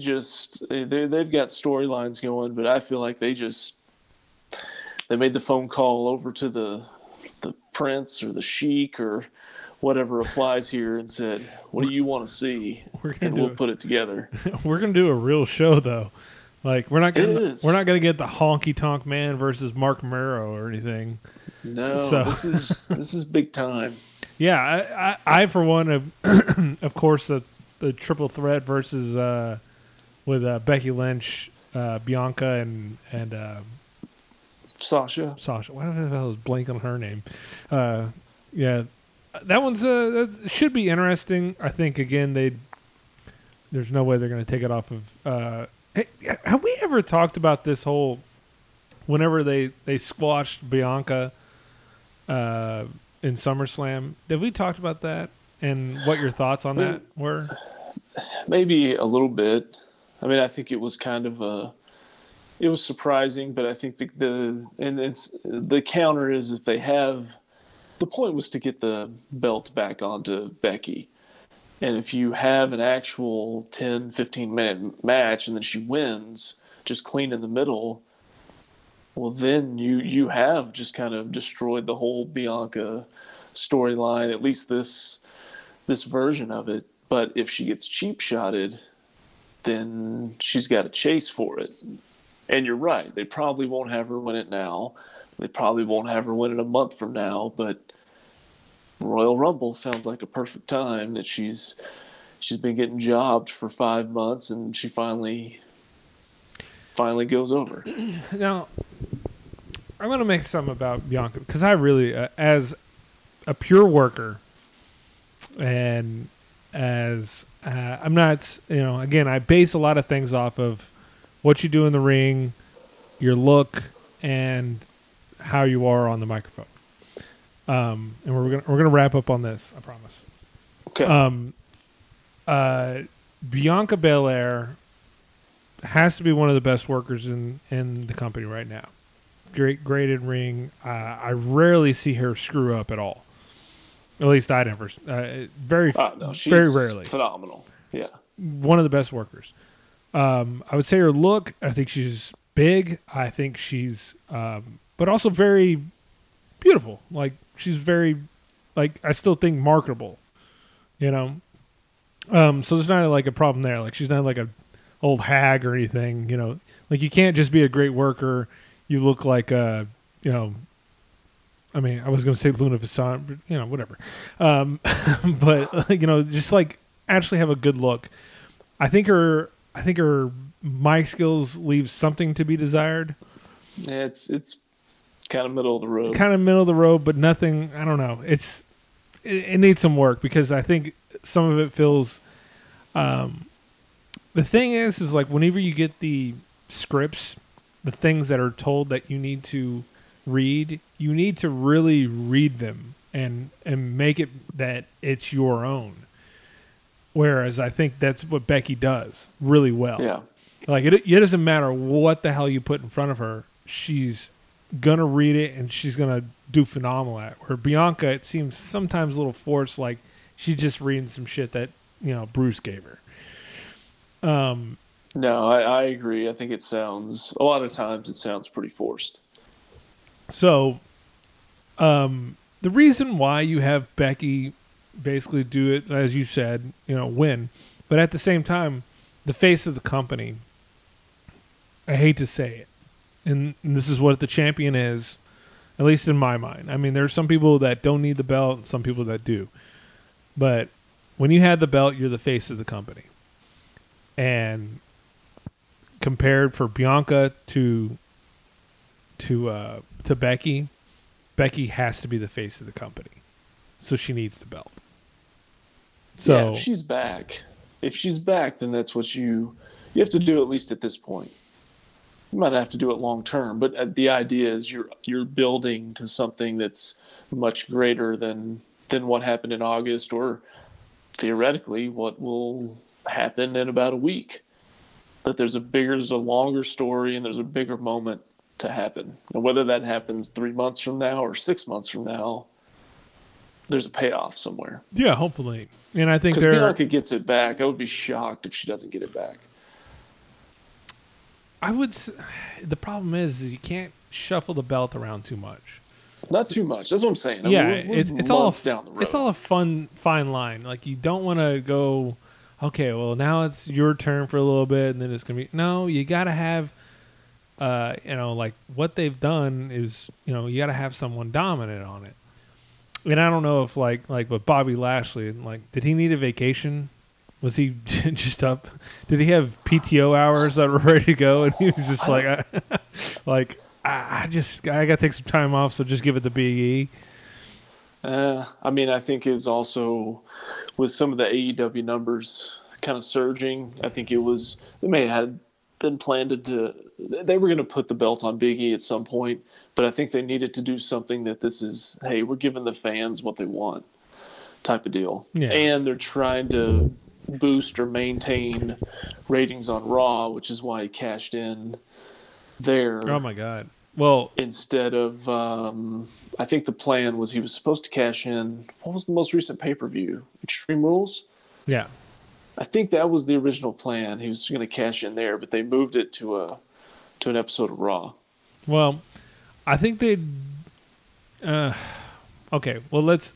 got storylines going, but I feel like they made the phone call over to the Prince or the Sheik or whatever applies here and said, what do you want to see? We'll put it together. We're going to do a real show, though. Like, we're not going to get the honky tonk man versus Mark Mero or anything. No, so this is big time. Yeah, I for one, of course, the triple threat versus with Becky Lynch, Bianca, and Sasha. Why the hell is blank on her name? Yeah, that one's that should be interesting. I think again there's no way they're going to take it off of. Hey, have we ever talked about this whole? Whenever they squashed Bianca in SummerSlam, did we talk about that and what your thoughts on that were? Maybe a little bit. I mean, I think it was kind of it was surprising, but I think the counter is if they have, the point was to get the belt back onto Becky. And if you have an actual 10, 15-minute match and then she wins just clean in the middle, well, then you have just kind of destroyed the whole Bianca storyline, at least this version of it. But if she gets cheap-shotted, then she's got to chase for it. And you're right. They probably won't have her win it now. They probably won't have her win it a month from now. But Royal Rumble sounds like a perfect time that she's been getting jobbed for 5 months, and she finally goes over. Now, I'm going to make something about Bianca because I really, as a pure worker, and as I'm not, again, I base a lot of things off of what you do in the ring, your look, and how you are on the microphone. And we're gonna wrap up on this, I promise. Okay. Bianca Belair has to be one of the best workers in the company right now. Great in ring. I rarely see her screw up at all. At least I never. Very, No, she's very rarely. phenomenal. Yeah. One of the best workers. I would say her look. I think she's big. I think she's, but also very beautiful. Like she's very, like I still think marketable. You know. So there's not like a problem there. Like she's not like a old hag or anything. You know. Like you can't just be a great worker. You look like a, you know. I mean, I was going to say Luna Visson, but, you know, whatever. But you know, just like actually have a good look. I think her mic skills leave something to be desired. Yeah, it's kind of middle of the road. Kind of middle of the road, but nothing. I don't know. It needs some work because I think some of it feels. The thing is like whenever you get the scripts, the things that are told that you need to read, you need to really read them and make it that it's your own. Whereas I think that's what Becky does really well. Yeah. Like it doesn't matter what the hell you put in front of her, she's gonna read it and she's gonna do phenomenal at it. Where Bianca, it seems sometimes a little forced, like she's just reading some shit that, you know, Bruce gave her. No, I agree. I think a lot of times it sounds pretty forced. So, the reason why you have Becky basically do it, as you said, you know, win, but at the same time, the face of the company, I hate to say it, and this is what the champion is, at least in my mind. I mean, there's some people that don't need the belt and some people that do. But when you had the belt, you're the face of the company. And compared for Bianca to Becky, Becky has to be the face of the company. So she needs the belt. So yeah, if she's back, then that's what you have to do, at least at this point. You might have to do it long term, but the idea is you're building to something that's much greater than what happened in August, or theoretically what will happen in about a week. That there's a longer story and there's a bigger moment to happen. And whether that happens 3 months from now or 6 months from now, there's a payoff somewhere. Yeah, hopefully. And I think because Bianca gets it back. I would be shocked if she doesn't get it back. The problem is you can't shuffle the belt around too much. Not too much. That's what I'm saying. I mean, it's all down the road. It's all a fine line. Like you don't want to go, okay, well now it's your turn for a little bit, and then it's gonna be no. You gotta have, you know, like what they've done is, you know, you gotta have someone dominant on it. And I don't know if like with Bobby Lashley, like did he need a vacation? Was he just up? Did he have PTO hours that were ready to go? And he was just I gotta take some time off, so just give it to Big E. I mean, I think it was also with some of the AEW numbers kind of surging. I think they may have been planned they were going to put the belt on Big E at some point, but I think they needed to do something that this is, hey, we're giving the fans what they want type of deal. Yeah. And they're trying to boost or maintain ratings on Raw, which is why he cashed in there. Oh my God. Well, instead of, I think the plan was he was supposed to cash in. What was the most recent pay-per-view? Extreme Rules? Yeah. I think that was the original plan. He was going to cash in there, but they moved it to an episode of Raw. Well, I think they. Okay. Well, let's.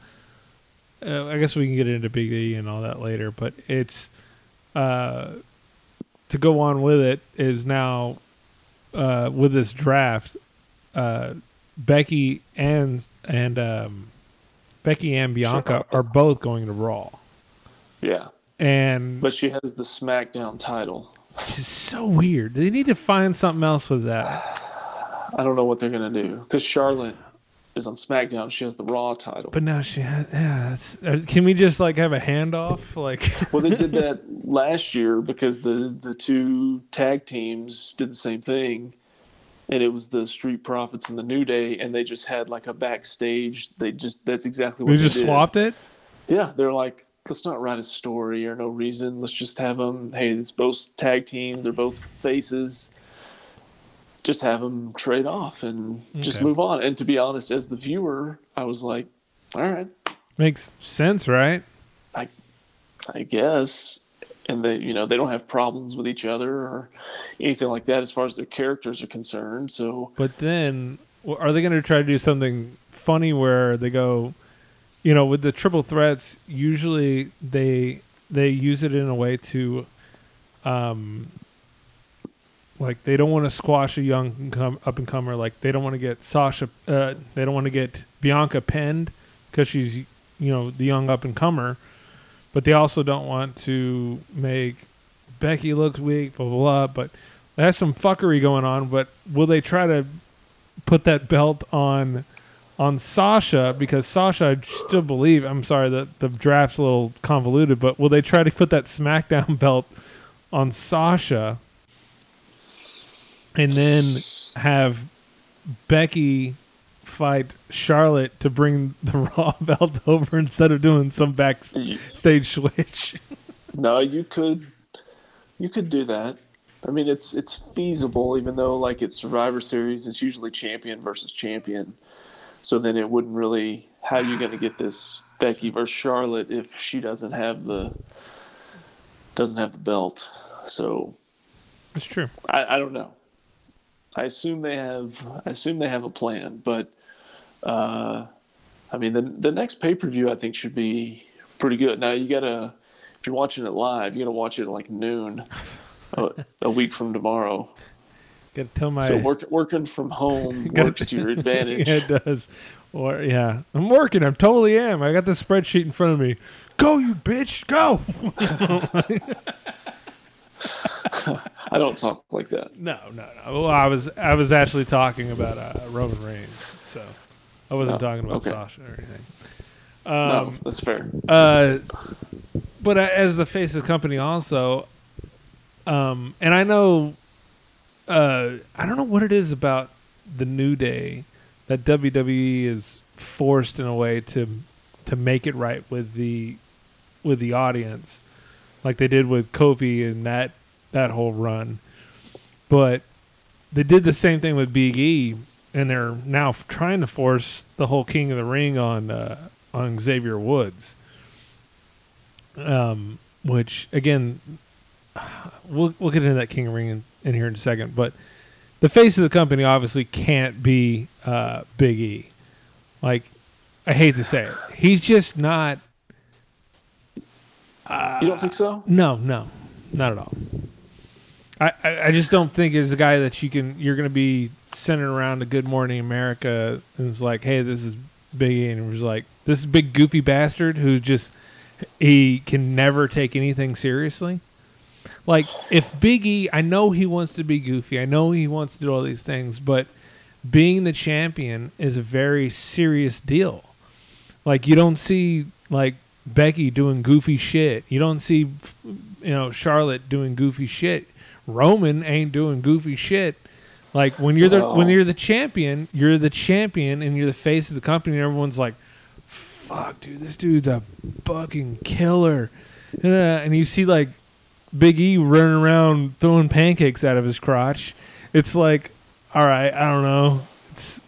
I guess we can get into Big E and all that later, but it's to go on with it is now with this draft. Becky and Bianca are both going to Raw. Yeah. But she has the SmackDown title. Which is so weird. They need to find something else with that. I don't know what they're going to do. Because Charlotte is on SmackDown. She has the Raw title. But now she has... Yeah, can we just have a handoff? Well, they did that last year because the two tag teams did the same thing. And it was the Street Profits and the New Day. And they just had a backstage. That's exactly what they did. They just swapped it? Yeah. They're like, let's not write a story or no reason. Let's just have them, hey, it's both tag team. They're both faces. Just have them trade off and just move on. And to be honest, as the viewer, I was like, all right. Makes sense, right? I guess. And they don't have problems with each other or anything like that as far as their characters are concerned. So, But then, are they going to try to do something funny where they go, with the triple threats? Usually, they use it in a way to, like they don't want to squash a young up and comer. Like they don't want to get Sasha. They don't want to get Bianca pinned because she's the young up and comer. But they also don't want to make Becky look weak, blah, blah, blah. But there's some fuckery going on. But will they try to put that belt on Sasha? Because Sasha, I still believe, I'm sorry, that the draft's a little convoluted, but will they try to put that SmackDown belt on Sasha and then have Becky fight Charlotte to bring the Raw belt over instead of doing some backstage switch? No, you could do that. I mean, it's feasible, even though like it's Survivor Series, it's usually champion versus champion. So then it wouldn't really. How are you going to get this Becky versus Charlotte if she doesn't have the belt? So It's true. I don't know. I assume they have a plan, but I mean the next pay-per-view I think should be pretty good. Now if you're watching it live, you got to watch it at like noon a week from tomorrow. Got to tell my So working from home works to your advantage. Yeah, it does. Or I'm working. I totally am. I got the spreadsheet in front of me. Go, you bitch, go. I don't talk like that. No. Well, I was actually talking about Roman Reigns, so I wasn't talking about Sasha or anything. No, that's fair. But as the face of the company, also, and I know, I don't know what it is about the New Day that WWE is forced in a way to make it right with the audience, like they did with Kofi and that whole run. But they did the same thing with Big E, and they're now trying to force the whole King of the Ring on Xavier Woods. Which again, we'll get into that King of the Ring in here in a second. But the face of the company obviously can't be Big E. Like, I hate to say it, he's just not. You don't think so? No, not at all. I just don't think it's a guy that you're going to be sending around to Good Morning America and it's like, hey, this is Big E, and it was like, this is big goofy bastard who he can never take anything seriously. Like, if Big E, I know he wants to be goofy, I know he wants to do all these things, but being the champion is a very serious deal. Like, you don't see like Becky doing goofy shit. You don't see Charlotte doing goofy shit. Roman ain't doing goofy shit. Like, when you're the champion, you're the champion and you're the face of the company, and everyone's like, fuck, dude, this dude's a fucking killer. And you see like Big E running around throwing pancakes out of his crotch. It's like, all right, I don't know. It's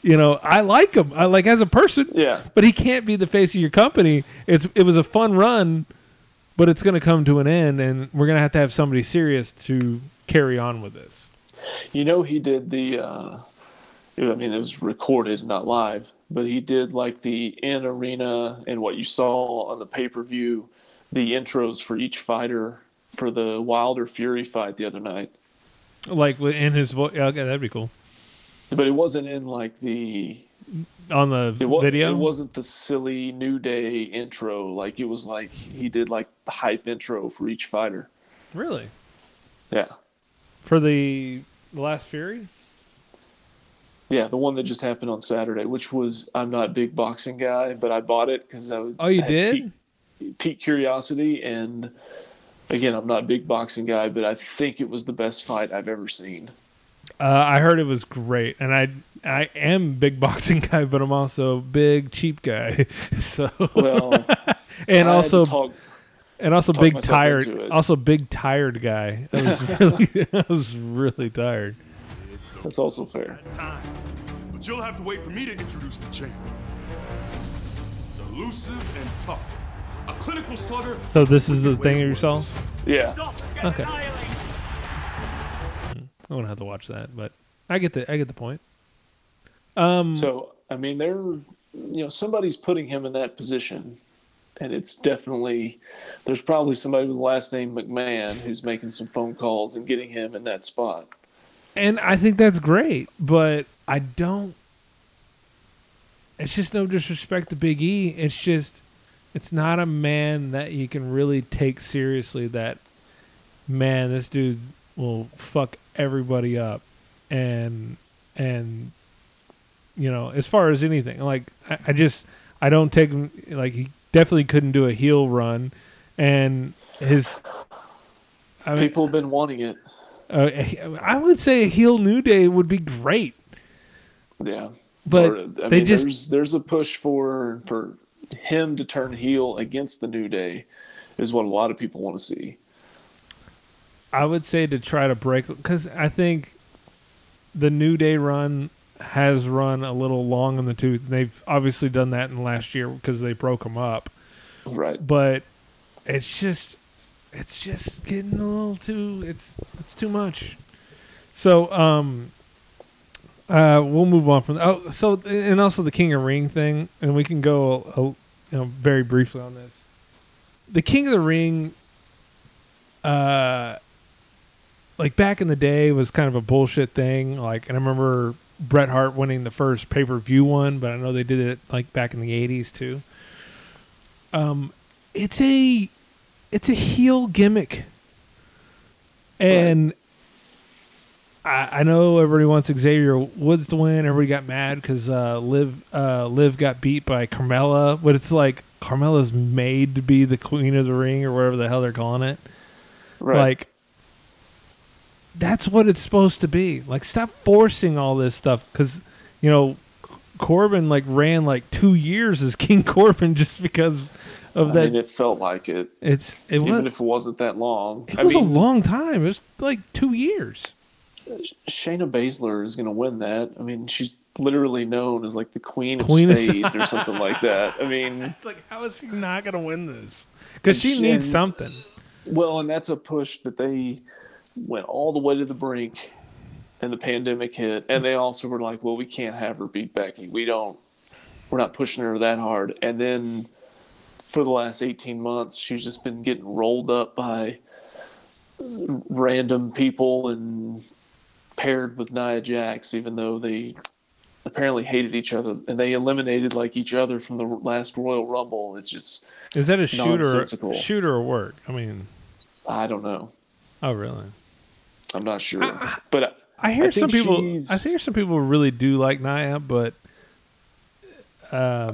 I like him. I like as a person. Yeah. But he can't be the face of your company. It was a fun run, but it's going to come to an end, and we're going to have somebody serious to carry on with this. He did the. I mean, it was recorded, not live, but he did like the in arena and what you saw on the pay-per-view, the intros for each fighter for the Wilder Fury fight the other night. Like in his voice, yeah, okay, that'd be cool. But it wasn't in like on the video. It wasn't the silly New Day intro. Like, it was like he did like the hype intro for each fighter. Really? Yeah. For the last Fury. Yeah, the one that just happened on Saturday, which was, I'm not a big boxing guy, but I bought it because I was. Oh, you did? Peak curiosity, and again, I'm not a big boxing guy, but I think it was the best fight I've ever seen. I heard it was great, and I am a big boxing guy, but I'm also a big cheap guy. So well, and also big tired guy. I was really tired. That's also fair. Time. But you'll have to wait for me to introduce the champ. The elusive and tough. A clinical slugger. So this is the with thing way you of saw? words. Yeah. Okay. I won't have to watch that, but I get the point. So I mean, somebody's putting him in that position, and it's definitely there's probably somebody with the last name McMahon who's making some phone calls and getting him in that spot. And I think that's great, but I don't. It's just no disrespect to Big E. It's not a man that you can really take seriously. That man, this dude will fuck everybody up, and as far as anything, like I don't take him. Like, he definitely couldn't do a heel run, and People have been wanting it. I would say a heel New Day would be great. Yeah, but there's a push for him to turn heel against the New Day, is what a lot of people want to see. I would say to try to break, because I think the New Day run has run a little long in the tooth. And they've obviously done that in the last year because they broke them up. Right. But it's just getting a little too. It's too much. So we'll move on from. And also the King of Ring thing, and we can go very briefly on this. The King of the Ring, like back in the day, was kind of a bullshit thing. Like, and I remember Bret Hart winning the first pay-per-view one, but I know they did it like back in the 80s too. It's a heel gimmick. And I know everybody wants Xavier Woods to win. Everybody got mad because Liv got beat by Carmella, but it's like Carmella's made to be the Queen of the Ring or whatever the hell they're calling it. Right. Like, that's what it's supposed to be. Like, stop forcing all this stuff, because Corbin ran like 2 years as King Corbin just because of that. I mean, it felt like it. Even if it wasn't that long. It was a long time. It was like 2 years. Shayna Baszler is going to win that. I mean, she's literally known as like the Queen of Queen of Spades or something like that. I mean, it's like, how is she not going to win this? Because she needs something. Well, and that's a push that they went all the way to the brink, and the pandemic hit, and they also were like, well, we can't have her beat Becky. We're not pushing her that hard. And then for the last 18 months, she's just been getting rolled up by random people and paired with Nia Jax, even though they apparently hated each other, and they eliminated like each other from the last Royal Rumble. It's just, is that a nonsensical. shoot or work? I mean, I don't know. Oh, really? I'm not sure. But I hear some people really do like Nia, but I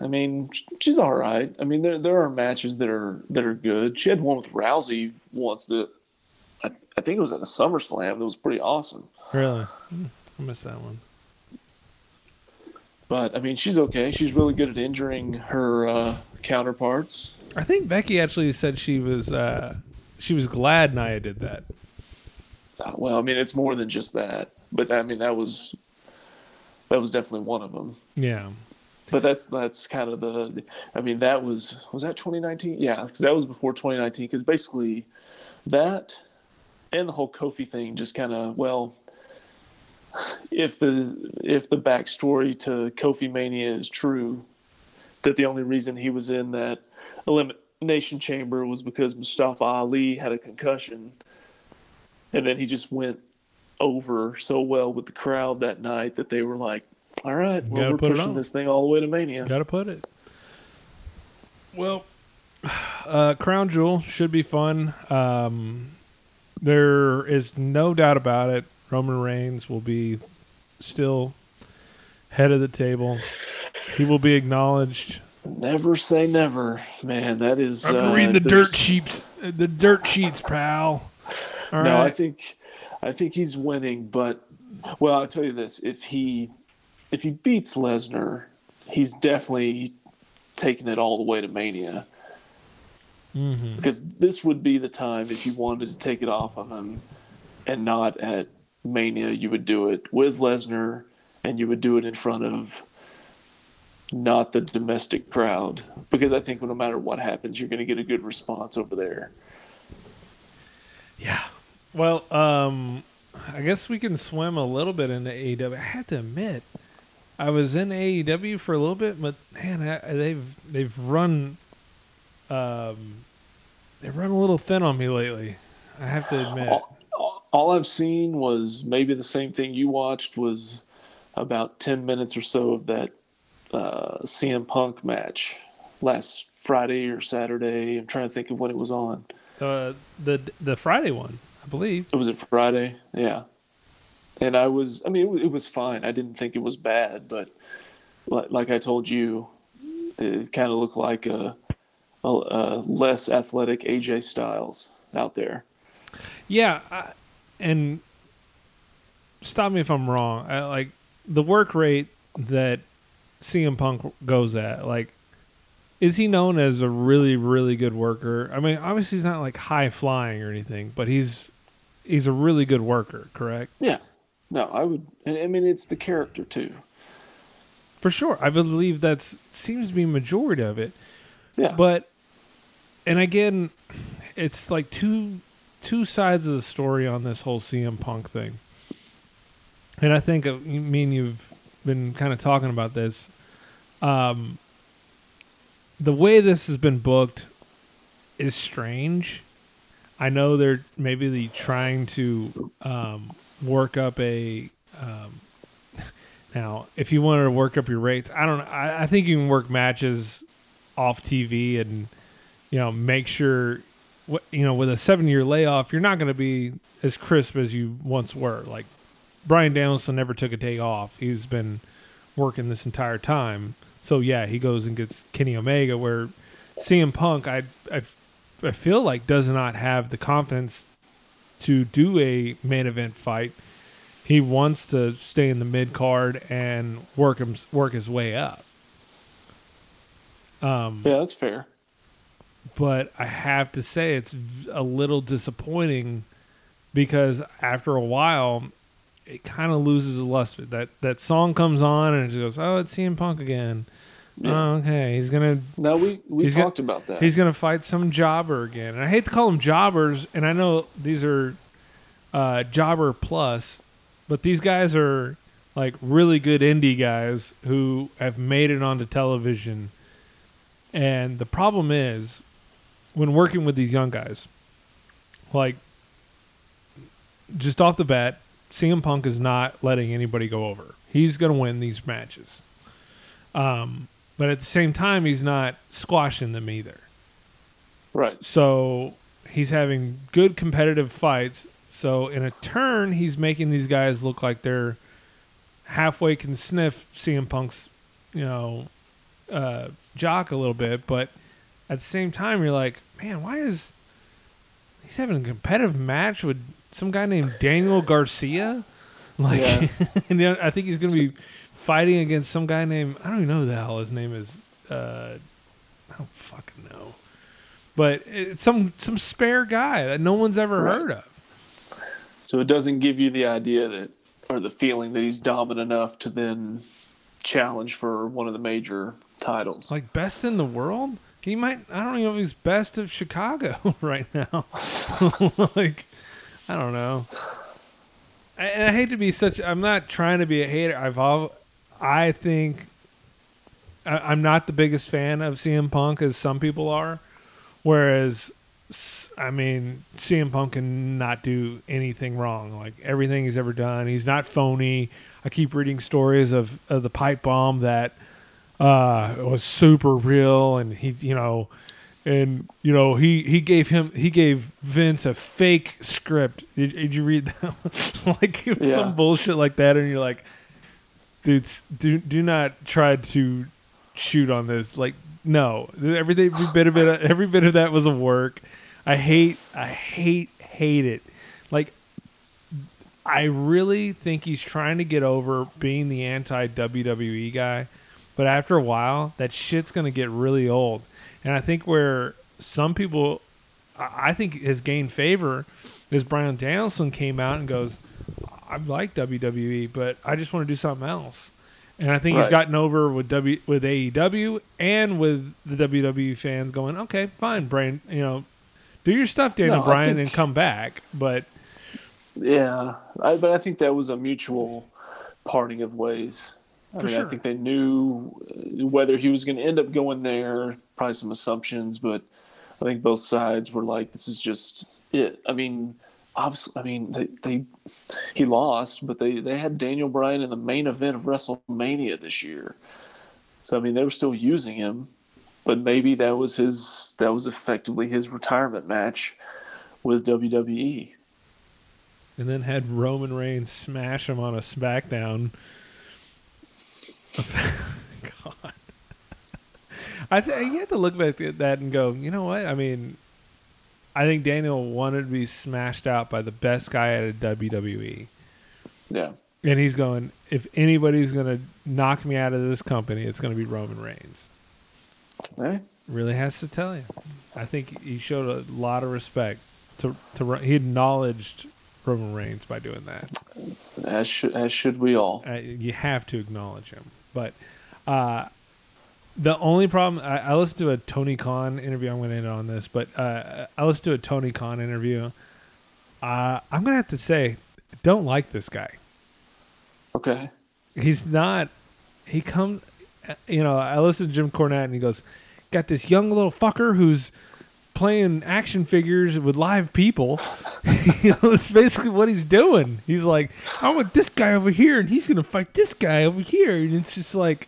mean, she's all right. I mean, there are matches that are good. She had one with Rousey once that I think it was at a SummerSlam that was pretty awesome. Really? I missed that one. But I mean, she's okay. She's really good at injuring her counterparts. I think Becky actually said she was glad Nia did that. Well, I mean, it's more than just that. But I mean, that was definitely one of them. Yeah. But that's kind of the. I mean, that was that 2019? Yeah, because that was before 2019. Because basically, that and the whole Kofi thing just kind of, well, if the backstory to Kofi Mania is true, that the only reason he was in that elimination chamber was because Mustafa Ali had a concussion, and then he just went over so well with the crowd that night that they were like, all right, well, we're pushing this thing all the way to Mania. Gotta put it. Well, Crown Jewel should be fun. There is no doubt about it. Roman Reigns will be still head of the table. He will be acknowledged. Never say never, man. That is. I've been reading the dirt sheets. The dirt sheets, pal. All no, right. I think he's winning, but well, I'll tell you this: if he beats Lesnar, he's definitely taking it all the way to Mania. Mm-hmm. Because this would be the time if you wanted to take it off of him, and not at Mania, you would do it with Lesnar, and you would do it in front of not the domestic crowd, because I think no matter what happens, you're going to get a good response over there. Yeah. Well, I guess we can swim a little bit into AEW. I have to admit, I was in AEW for a little bit, but man, they've run they run a little thin on me lately. I have to admit. All I've seen was maybe the same thing you watched, was about 10 minutes or so of that CM Punk match last Friday or Saturday. I'm trying to think of when it was on. The Friday one, I believe. Was it Friday? Yeah. And it was fine. I didn't think it was bad, but like I told you, it kind of looked like a less athletic AJ Styles out there. Yeah, and stop me if I'm wrong. Like the work rate that CM Punk goes at, like, is he known as a really, really good worker? I mean, obviously he's not like high flying or anything, but he's a really good worker, correct? Yeah. No, I would. I mean, it's the character too. For sure. I believe that seems to be majority of it. Yeah. But, and again, it's like two sides of the story on this whole CM Punk thing. And I think me and you've been kind of talking about this. The way this has been booked is strange. I know they're trying to work up a now, if you wanted to work up your rates, I don't know. I think you can work matches off TV and, make sure, with a 7-year layoff, you're not going to be as crisp as you once were. Like, Bryan Danielson never took a day off. He's been working this entire time. So, yeah, he goes and gets Kenny Omega, where CM Punk, I feel like, does not have the confidence to do a main event fight. He wants to stay in the mid card and work his way up. Yeah, that's fair. But I have to say it's a little disappointing because after a while, it kind of loses the luster. That song comes on and it goes, "Oh, it's CM Punk again." Yeah. Oh, okay, he's gonna. Now we talked about that. He's gonna fight some jobber again, and I hate to call them jobbers, and I know these are jobber plus. But these guys are like really good indie guys who have made it onto television. And the problem is, when working with these young guys, like, just off the bat, CM Punk is not letting anybody go over. He's going to win these matches. But at the same time, he's not squashing them either. Right. So he's having good competitive fights. So in a turn, he's making these guys look like they're halfway can sniff CM Punk's, jock a little bit. But at the same time, you're like, man, why is he's having a competitive match with some guy named Daniel Garcia? Like, yeah. And I think he's going to be fighting against some guy named, I don't even know who the hell his name is. I don't fucking know. But it's some spare guy that no one's ever heard of. So it doesn't give you the idea that, or the feeling that he's dominant enough to then challenge for one of the major titles. Like best in the world? He might, I don't even know if he's best of Chicago right now. Like, I don't know. And I hate to be I'm not trying to be a hater. I think I'm not the biggest fan of CM Punk as some people are. Whereas, I mean, CM Punk can not do anything wrong. Like, everything he's ever done, he's not phony. I keep reading stories of the pipe bomb that was super real, and he gave Vince a fake script. Did you read that? Like, it was some bullshit like that, and you're like, dudes, do not try to shoot on this. Like, no, every bit of that was a work. I hate it. Like, I really think he's trying to get over being the anti-WWE guy, but after a while, that shit's gonna get really old. And I think where some people, I think, has gained favor is Bryan Danielson came out and goes, "I like WWE, but I just want to do something else." And I think he's Right. gotten over with AEW and with the WWE fans going, okay, fine, Brian, do your stuff, Daniel No, I Bryan, think- and come back. But Yeah, but I think that was a mutual parting of ways. For I sure. think they knew whether he was going to end up going there, probably some assumptions, but I think both sides were like, this is just it. I mean, obviously, he lost, but they had Daniel Bryan in the main event of WrestleMania this year. So, I mean, they were still using him, but maybe that was effectively his retirement match with WWE. and then had Roman Reigns smash him on a SmackDown. God. You have to look back at that and go, you know what? I mean, I think Daniel wanted to be smashed out by the best guy at a WWE. Yeah. And he's going, if anybody's going to knock me out of this company, it's going to be Roman Reigns. Hey, Really has to tell you. I think he showed a lot of respect. He acknowledged Roman Reigns by doing that. as should we all. You have to acknowledge him. But the only problem, I listened to a Tony Khan interview. I'm going to end on this, but I listened to a Tony Khan interview. I'm going to have to say, don't like this guy. Okay. He's not. He comes. I listened to Jim Cornette, and he goes, "Got this young little fucker who's playing action figures with live people." That's basically what he's doing. He's like, "I want this guy over here, and he's gonna fight this guy over here," and it's just like,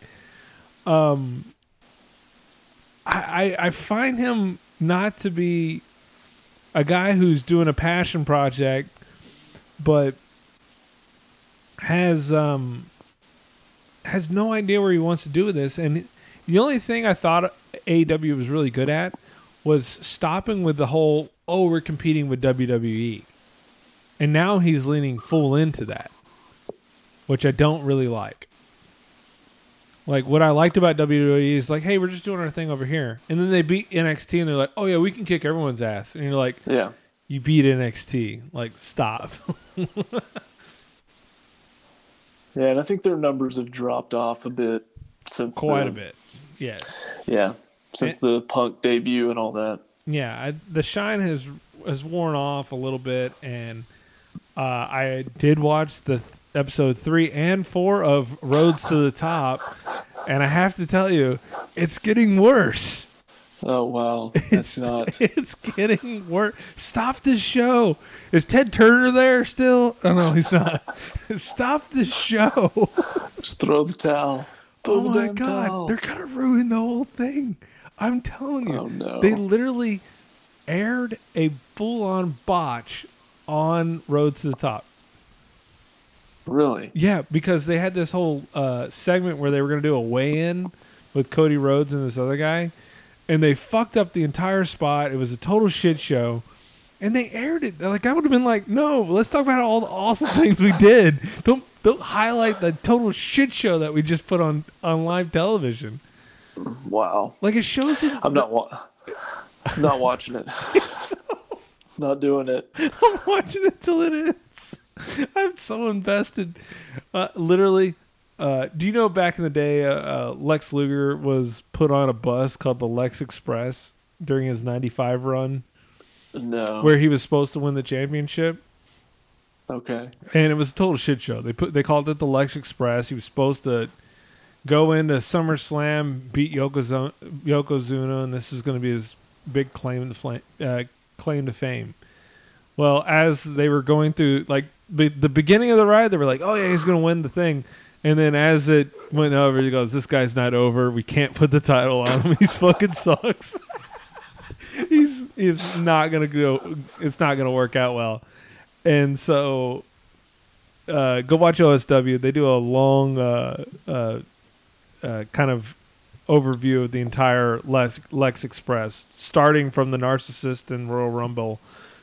I find him not to be a guy who's doing a passion project, but has no idea where he wants to do with this. And the only thing I thought AEW was really good at was stopping with the whole, we're competing with WWE. And now he's leaning full into that, which I don't really like. Like, what I liked about WWE is like, hey, we're just doing our thing over here. And then they beat NXT and they're like, oh yeah, we can kick everyone's ass. And you're like, Yeah. you beat NXT. Like, stop. Yeah, and I think their numbers have dropped off a bit since Quite a bit. Yes. Yeah, since the Punk debut and all that. Yeah, the shine has worn off a little bit, and I did watch the episode 3 and 4 of Roads to the Top, and I have to tell you, it's getting worse. Oh wow, that's not. It's getting worse. Stop this show. Is Ted Turner there still? Oh no, he's not. Stop this show. Just throw the towel. Oh Throw the my damn god, towel. they're gonna ruin the whole thing. I'm telling you. Oh, no. They literally aired a full-on botch on Roads to the Top. Really? Yeah, because they had this whole segment where they were going to do a weigh-in with Cody Rhodes and this other guy, and they fucked up the entire spot. It was a total shit show, and they aired it. Like, I would have been like, no, let's talk about all the awesome things we did. Don't highlight the total shit show that we just put on live television. Wow. Like, it shows it. I'm not watching it. Not doing it. I'm watching it till it ends. I'm so invested. Literally, do you know back in the day, Lex Luger was put on a bus called the Lex Express during his 95 run, No. where he was supposed to win the championship? Okay. And it was a total shit show. They called it the Lex Express. He was supposed to go into SummerSlam, beat Yokozuna, and this was going to be his big claim to fame. Well, as they were going through, like, the beginning of the ride, they were like, oh yeah, he's going to win the thing. And then as it went over, he goes, this guy's not over. We can't put the title on him. He fucking sucks. he's not going to go. It's not going to work out well. And so go watch OSW. They do a long kind of overview of the entire Lex Express, starting from the narcissist in Royal Rumble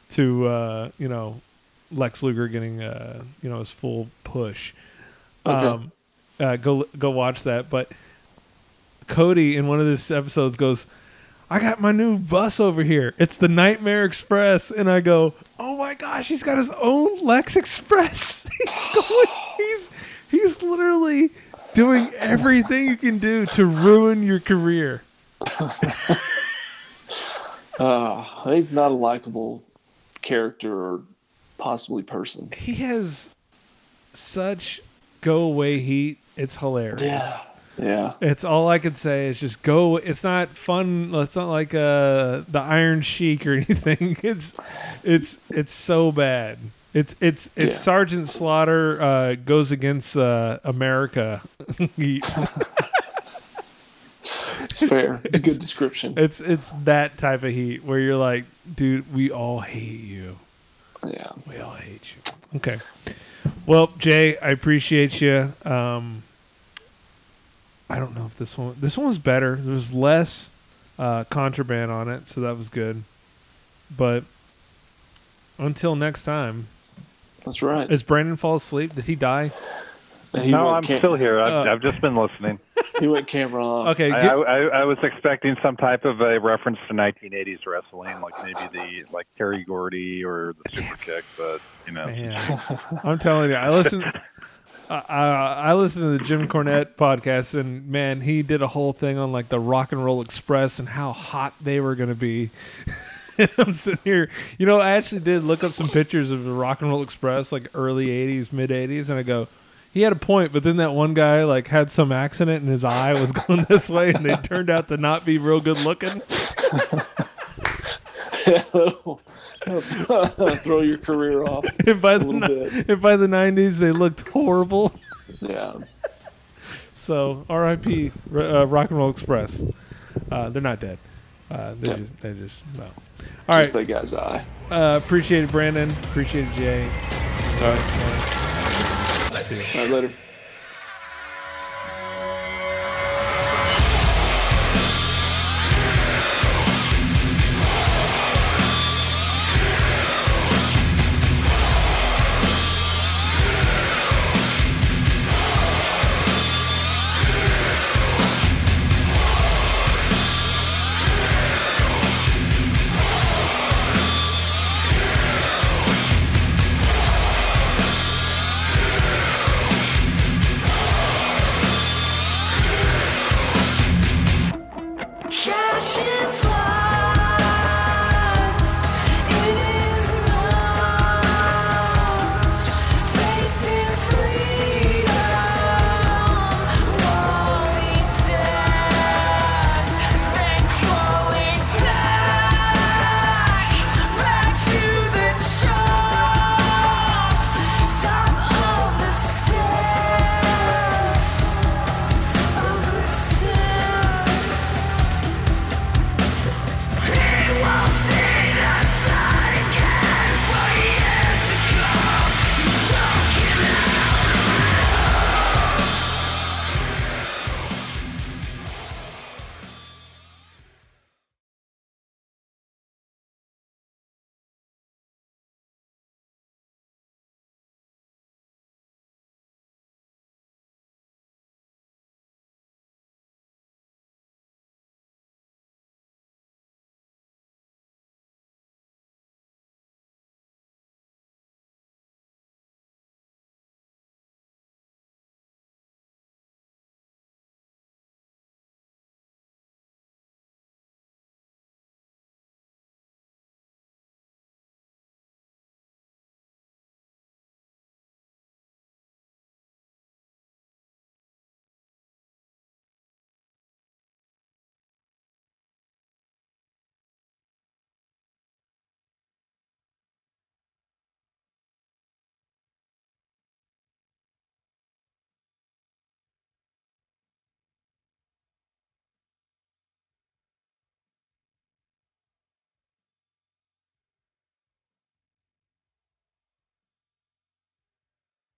to Lex Luger getting his full push. Okay. Go watch that. But Cody in one of these episodes goes, I got my new bus over here. It's the Nightmare Express. And I go, oh my gosh, he's got his own Lex Express. He's literally doing everything you can do to ruin your career. He's not a likable character or possibly person. He has such go away heat. It's hilarious. Yeah. It's all I can say is just go. It's not fun. It's not like the Iron Sheik or anything. It's so bad. It's Sergeant Slaughter goes against America. It's fair. It's a good description. It's that type of heat where you're like, dude, we all hate you. Yeah. We all hate you. Okay. Well, Jay, I appreciate you. I don't know if this one was better. There was less contraband on it, so that was good. But until next time. That's right. Is Brandon fall asleep? Did he die? No, I'm still here. I've just been listening. He went camera off. Okay. I was expecting some type of a reference to 1980s wrestling, like maybe the Terry Gordy or the Super Kick, but Man, I'm telling you, I listened to the Jim Cornette podcast, and man, he did a whole thing on like the Rock and Roll Express and how hot they were going to be. And I'm sitting here, I actually did look up some pictures of the Rock and Roll Express, like early 80s, mid 80s, and I go, he had a point, but then that one guy like had some accident and his eye was going this way, and they turned out to not be real good looking. Throw your career off. And by the 90s, they looked horrible. Yeah. So R.I.P. Rock and Roll Express. They're not dead. They just no. All Just right. that guy's eye. Appreciate it, Brandon. Appreciate it, Jay. All right. Later.